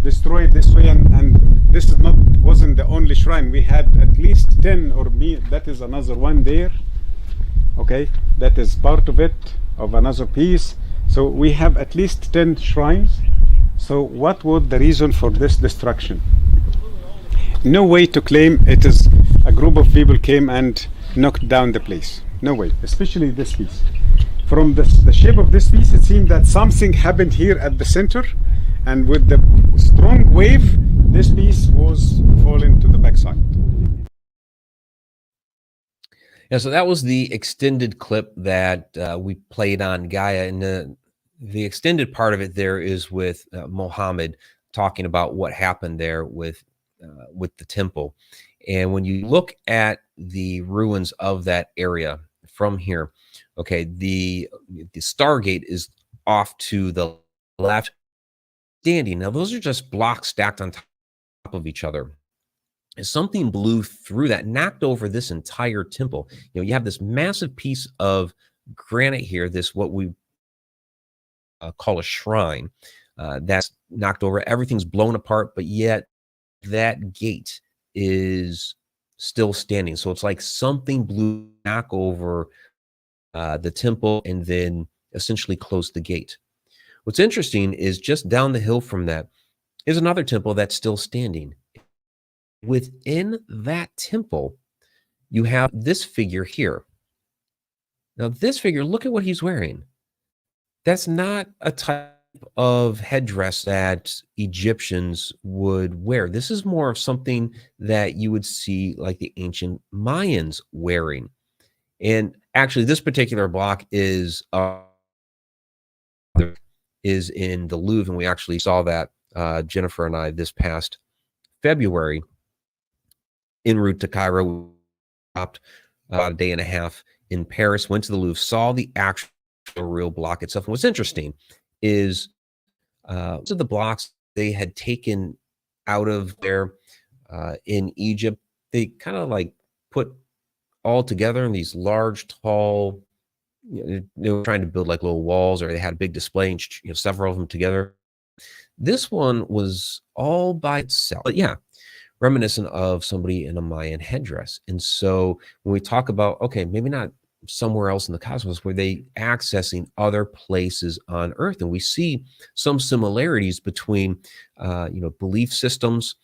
destroyed this way. And this is wasn't the only shrine. We had at least 10, or that is another one there. Okay, that is part of it, of another piece. So we have at least 10 shrines. So what was the reason for this destruction? No way to claim it is a group of people came and knocked down the place. No way, especially this piece. From the shape of this piece, it seemed that something happened here at the center, and with the strong wave, this piece was falling to the backside. Yeah, so that was the extended clip that we played on Gaia, and the extended part of it there is with Mohammed talking about what happened there with the temple. And when you look at the ruins of that area from here, okay, the Stargate is off to the left, standing. Now those are just blocks stacked on top of each other. And something blew through that, knocked over this entire temple. You know, you have this massive piece of granite here, this what we call a shrine, that's knocked over. Everything's blown apart, but yet that gate is still standing. So it's like something blew knock over the temple and then essentially closed the gate. What's interesting is just down the hill from that is another temple that's still standing. Within that temple, you have this figure here. Now, this figure, look at what he's wearing. That's not a type of headdress that Egyptians would wear. This is more of something that you would see like the ancient Mayans wearing. And actually, this particular block is in the Louvre, and we actually saw that, Jennifer and I, this past February en route to Cairo. We stopped about a day and a half in Paris, went to the Louvre, saw the actual real block itself. And what's interesting is most of the blocks they had taken out of there in Egypt, they kind of like put all together in these large, tall, they were trying to build like little walls, or they had a big display, and several of them together. This one was all by itself, but yeah, reminiscent of somebody in a Mayan headdress. And so when we talk about, okay, maybe not somewhere else in the cosmos, were they accessing other places on Earth? And we see some similarities between, belief systems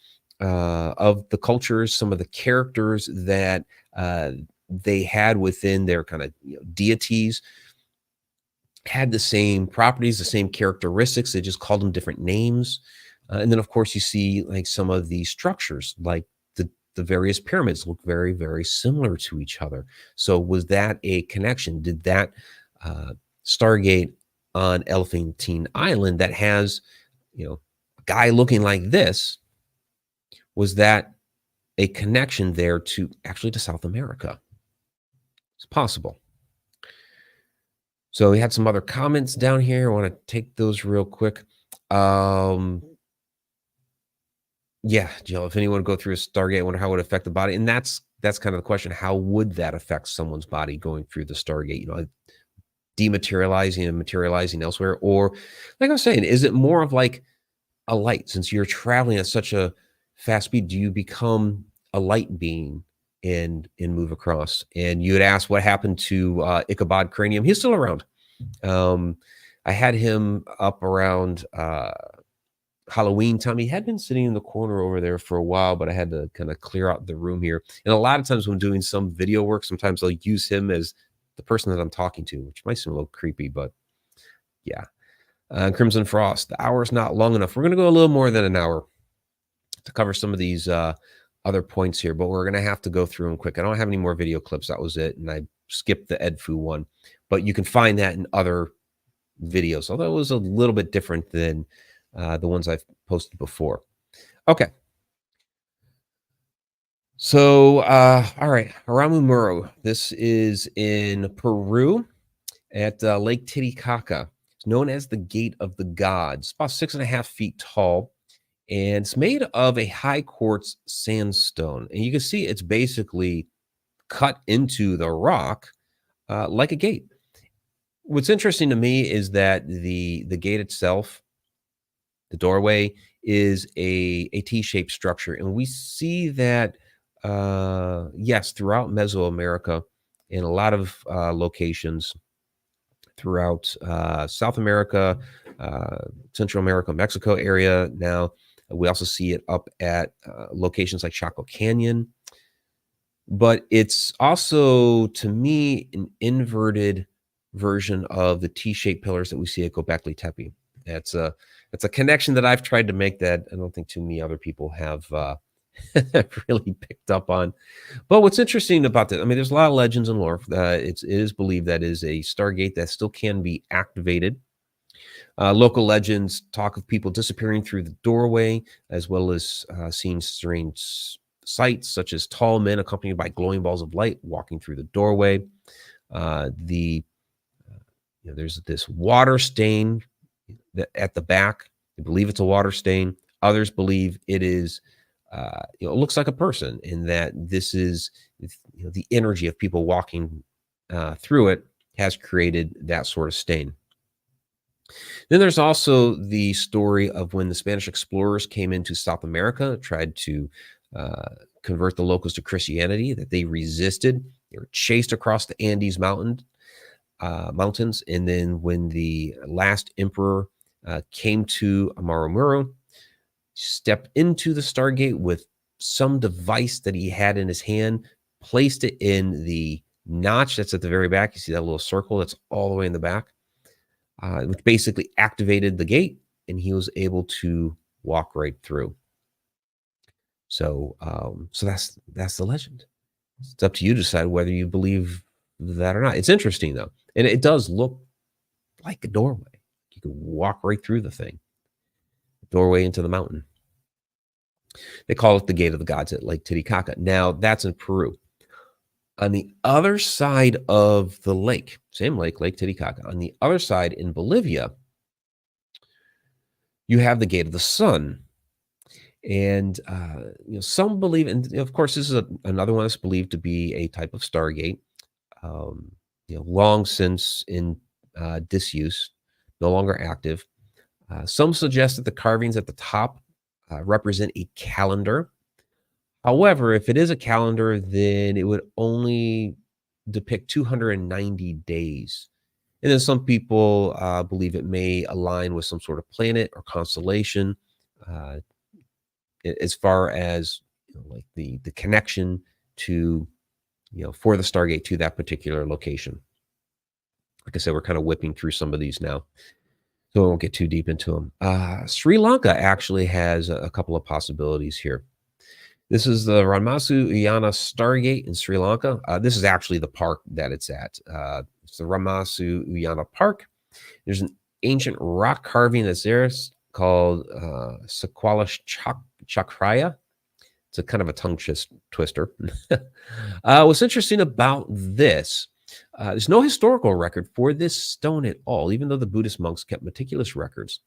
of the cultures, some of the characters that they had within their kind of deities had the same properties, the same characteristics. They just called them different names. And then, of course, you see like some of the structures, like the various pyramids look very, very similar to each other. So was that a connection? Did that Stargate on Elephantine Island that has, a guy looking like this, was that a connection there to actually to South America? It's possible. So we had some other comments down here. I want to take those real quick. Yeah, Jill, if anyone would go through a Stargate, I wonder how it would affect the body. And that's kind of the question. How would that affect someone's body going through the Stargate? Dematerializing and materializing elsewhere? Or, like I was saying, is it more of like a light? Since you're traveling at such a fast speed, do you become a light being and move across? And you had asked what happened to Ichabod Cranium. He's still around. I had him up around Halloween time. He had been sitting in the corner over there for a while, but I had to kind of clear out the room here. And a lot of times when doing some video work, sometimes I'll use him as the person that I'm talking to, which might seem a little creepy, but yeah. Crimson Frost, the hour is not long enough. We're going to go a little more than an hour to cover some of these other points here, but we're going to have to go through them quick. I don't have any more video clips. That was it. And I skipped the Edfu one, but you can find that in other videos, although it was a little bit different than the ones I've posted before. Okay. So, all right, Aramumuro. This is in Peru at Lake Titicaca. It's known as the Gate of the Gods. It's about 6.5 feet tall, and it's made of a high quartz sandstone. And you can see it's basically cut into the rock like a gate. What's interesting to me is that the gate itself, the doorway, is a T-shaped structure, and we see that yes, throughout Mesoamerica, in a lot of locations throughout South America, Central America, Mexico area. Now we also see it up at locations like Chaco Canyon, but it's also, to me, an inverted version of the T-shaped pillars that we see at Göbekli Tepe. It's a connection that I've tried to make that I don't think too many other people have really picked up on. But what's interesting about this, I mean, there's a lot of legends and lore. It is believed that is a Stargate that still can be activated. Local legends talk of people disappearing through the doorway, as well as seeing strange sights, such as tall men accompanied by glowing balls of light walking through the doorway. There's this water stain at the back. They believe it's a water stain. Others believe it is, it looks like a person, in that this is, the energy of people walking through it has created that sort of stain. Then there's also the story of when the Spanish explorers came into South America, tried to convert the locals to Christianity, that they resisted. They were chased across the Andes mountains. And then when the last emperor came to Aramumuro, stepped into the Stargate with some device that he had in his hand, placed it in the notch that's at the very back. You see that little circle that's all the way in the back, which basically activated the gate, and he was able to walk right through. So, that's the legend. It's up to you to decide whether you believe that or not. It's interesting though, and it does look like a doorway. You can walk right through the thing. Doorway into the mountain. They call it the Gate of the Gods at Lake Titicaca. Now, that's in Peru. On the other side of the lake, same lake, Lake Titicaca, on the other side in Bolivia, you have the Gate of the Sun. And some believe, and of course, this is another one that's believed to be a type of Stargate, long since in disuse, no longer active. Some suggest that the carvings at the top represent a calendar. However, if it is a calendar, then it would only depict 290 days. And then some people believe it may align with some sort of planet or constellation, as far as like the connection to, for the Stargate to that particular location. Like I said, we're kind of whipping through some of these now, so I won't get too deep into them. Sri Lanka actually has a couple of possibilities here. This is the Ramasu Uyana Stargate in Sri Lanka. This is actually the park that it's at. It's the Ramasu Uyana Park. There's an ancient rock carving that's there called Saqqara Chakraya. It's a kind of a tongue twister. What's interesting about this, there's no historical record for this stone at all, even though the Buddhist monks kept meticulous records.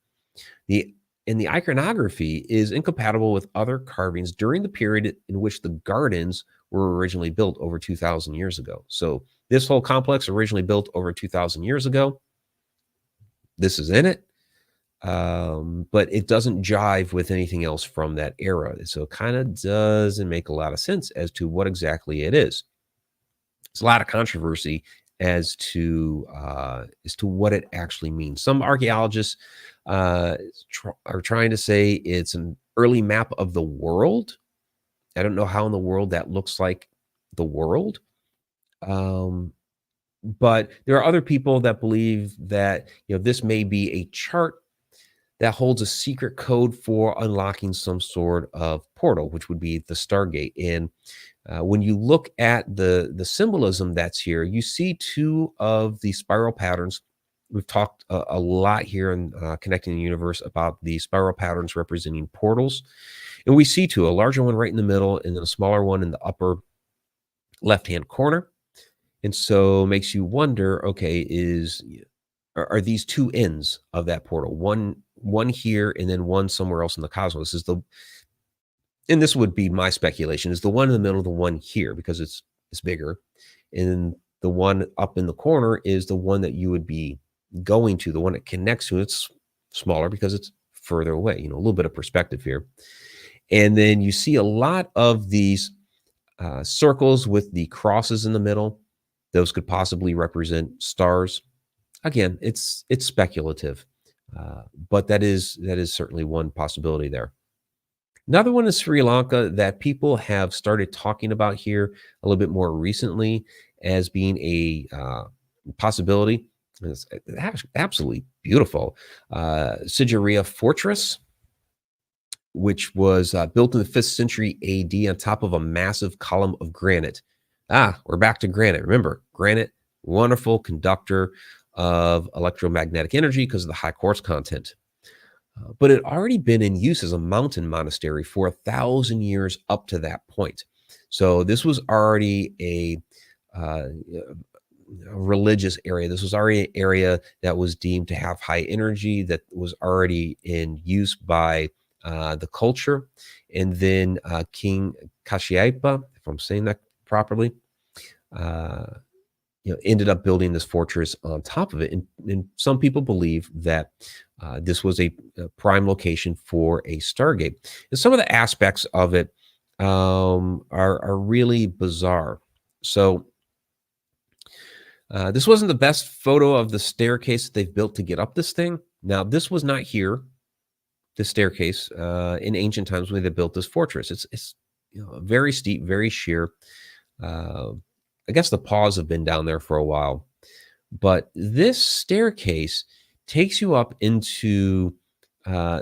The iconography is incompatible with other carvings during the period in which the gardens were originally built over 2,000 years ago. So this whole complex originally built over 2,000 years ago. This is in it, but it doesn't jive with anything else from that era. So it kind of doesn't make a lot of sense as to what exactly it is. It's a lot of controversy as to what it actually means. Some archaeologists are trying to say it's an early map of the world. I don't know how in the world that looks like the world. But there are other people that believe that, this may be a chart that holds a secret code for unlocking some sort of portal, which would be the Stargate. And when you look at the symbolism that's here, you see two of the spiral patterns. We've talked a lot here in Connecting the Universe about the spiral patterns representing portals. And we see two, a larger one right in the middle and then a smaller one in the upper left-hand corner. And so makes you wonder, okay, are these two ends of that portal, one here and then one somewhere else in the cosmos? And this would be my speculation, is the one in the middle the one here because it's bigger, and the one up in the corner is the one that you would be going to, the one it connects to. It's smaller because it's further away, a little bit of perspective here. And then you see a lot of these circles with the crosses in the middle. Those could possibly represent stars. Again, it's speculative, but that is certainly one possibility there. Another one is Sri Lanka that people have started talking about here a little bit more recently as being a possibility. It's absolutely beautiful. Saqqara Fortress, which was built in the 5th century AD on top of a massive column of granite. We're back to granite. Remember, granite, wonderful conductor of electromagnetic energy because of the high quartz content. But it had already been in use as a mountain monastery for 1,000 years up to that point. So this was already a religious area. This was already an area that was deemed to have high energy, that was already in use by the culture. And then King Kashyapa, if I'm saying that properly, ended up building this fortress on top of it. And some people believe that this was a prime location for a Stargate. And some of the aspects of it are really bizarre. So this wasn't the best photo of the staircase that they've built to get up this thing. Now, this was not here, this staircase, in ancient times when they built this fortress. It's very steep, very sheer. I guess the paws have been down there for a while. But this staircase takes you up into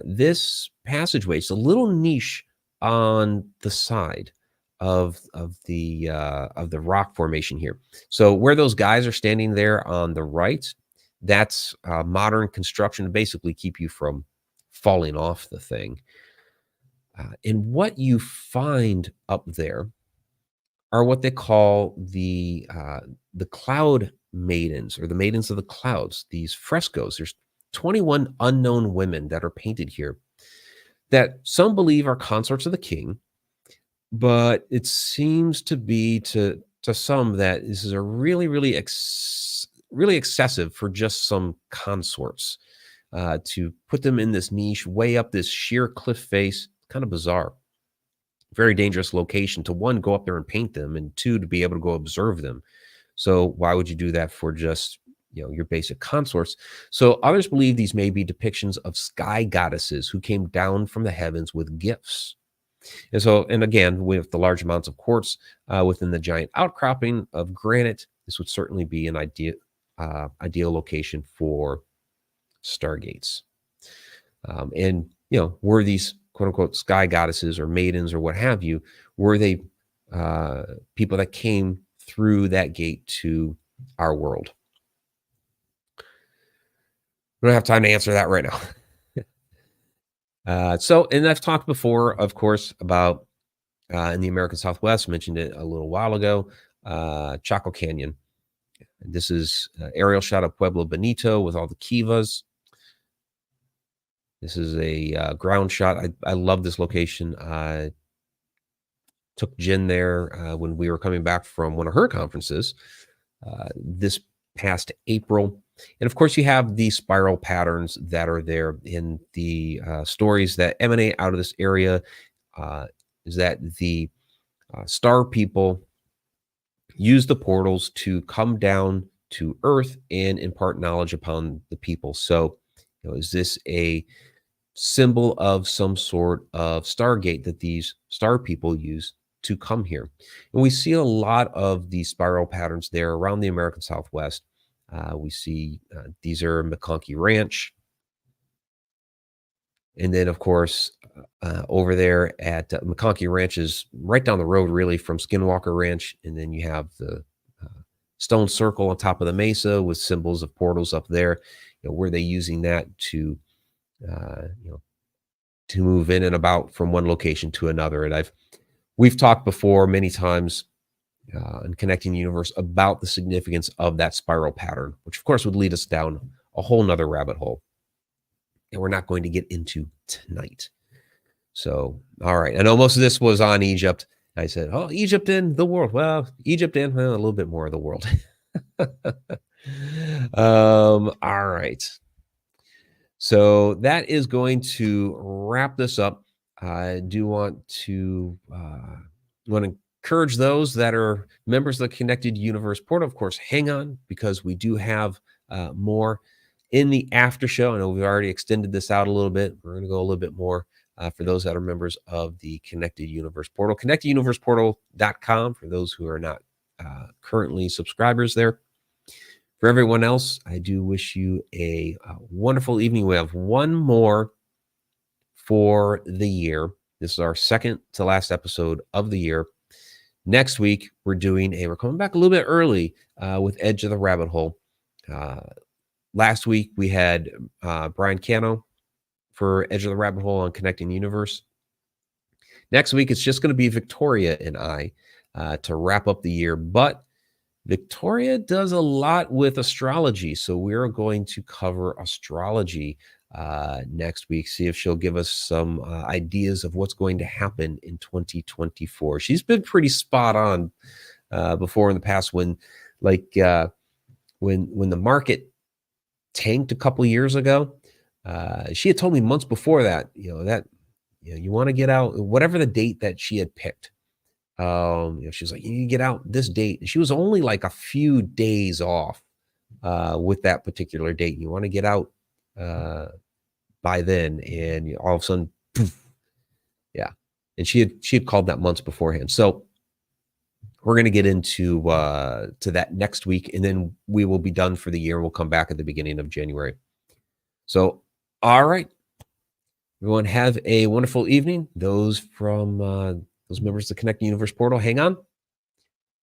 this passageway. It's a little niche on the side of the rock formation here. So where those guys are standing there on the right, that's modern construction to basically keep you from falling off the thing. And what you find up there are what they call the cloud maidens, or the maidens of the clouds, these frescoes. There's 21 unknown women that are painted here that some believe are consorts of the king, but it seems to be to some that this is a really, really excessive for just some consorts. To put them in this niche way up this sheer cliff face, kind of bizarre. Very dangerous location to, one, go up there and paint them, and two, to be able to go observe them. So why would you do that for just your basic consorts? So others believe these may be depictions of sky goddesses who came down from the heavens with gifts. And again, with the large amounts of quartz within the giant outcropping of granite, this would certainly be an ideal location for Stargates. And were these quote unquote sky goddesses or maidens or what have you, were they people that came through that gate to our world? We don't have time to answer that right now. And I've talked before, of course, about in the American Southwest, mentioned it a little while ago, Chaco Canyon. This is an aerial shot of Pueblo Bonito with all the kivas. This is a ground shot. I love this location. I took Jen there when we were coming back from one of her conferences this past April. And of course, you have these spiral patterns that are there in the stories that emanate out of this area. Is that the star people use the portals to come down to Earth and impart knowledge upon the people. So, is this a symbol of some sort of Stargate that these star people use to come here. And we see a lot of these spiral patterns there around the American Southwest. We see these are McConkey Ranch. And then, of course, over there at McConkey Ranch is right down the road, really, from Skinwalker Ranch. And then you have the stone circle on top of the mesa with symbols of portals up there. Were they using that to, to move in and about from one location to another? And we've talked before many times in Connecting the Universe about the significance of that spiral pattern, which of course would lead us down a whole nother rabbit hole. And we're not going to get into tonight. So, all right. I know most of this was on Egypt. I said, oh, Egypt and the world. Well, Egypt and a little bit more of the world. All right. So that is going to wrap this up. I do want to encourage those that are members of the Connected Universe Portal, of course, hang on, because we do have more in the after show. I know we've already extended this out a little bit. We're going to go a little bit more for those that are members of the Connected Universe Portal. ConnectedUniversePortal.com for those who are not currently subscribers there. For everyone else, I do wish you a wonderful evening. We have one more for the year. This is our second to last episode of the year. Next week, we're coming back a little bit early with Edge of the Rabbit Hole. Last week, we had Brian Cano for Edge of the Rabbit Hole on Connecting the Universe. Next week, it's just going to be Victoria and I to wrap up the year. But Victoria does a lot with astrology, so we're going to cover astrology next week, see if she'll give us some ideas of what's going to happen in 2024. She's been pretty spot on before in the past when the market tanked a couple of years ago. She had told me months before that, you want to get out, whatever the date that she had picked. She was like, you need to get out this date. And she was only like a few days off with that particular date. You want to get out by then, and all of a sudden, poof, yeah. And she had called that months beforehand. So we're going to get into to that next week, and then we will be done for the year. We'll come back at the beginning of January. So, all right, everyone, have a wonderful evening. Those from those members of the Connecting Universe Portal, hang on.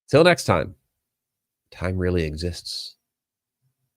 Till next time, time really exists.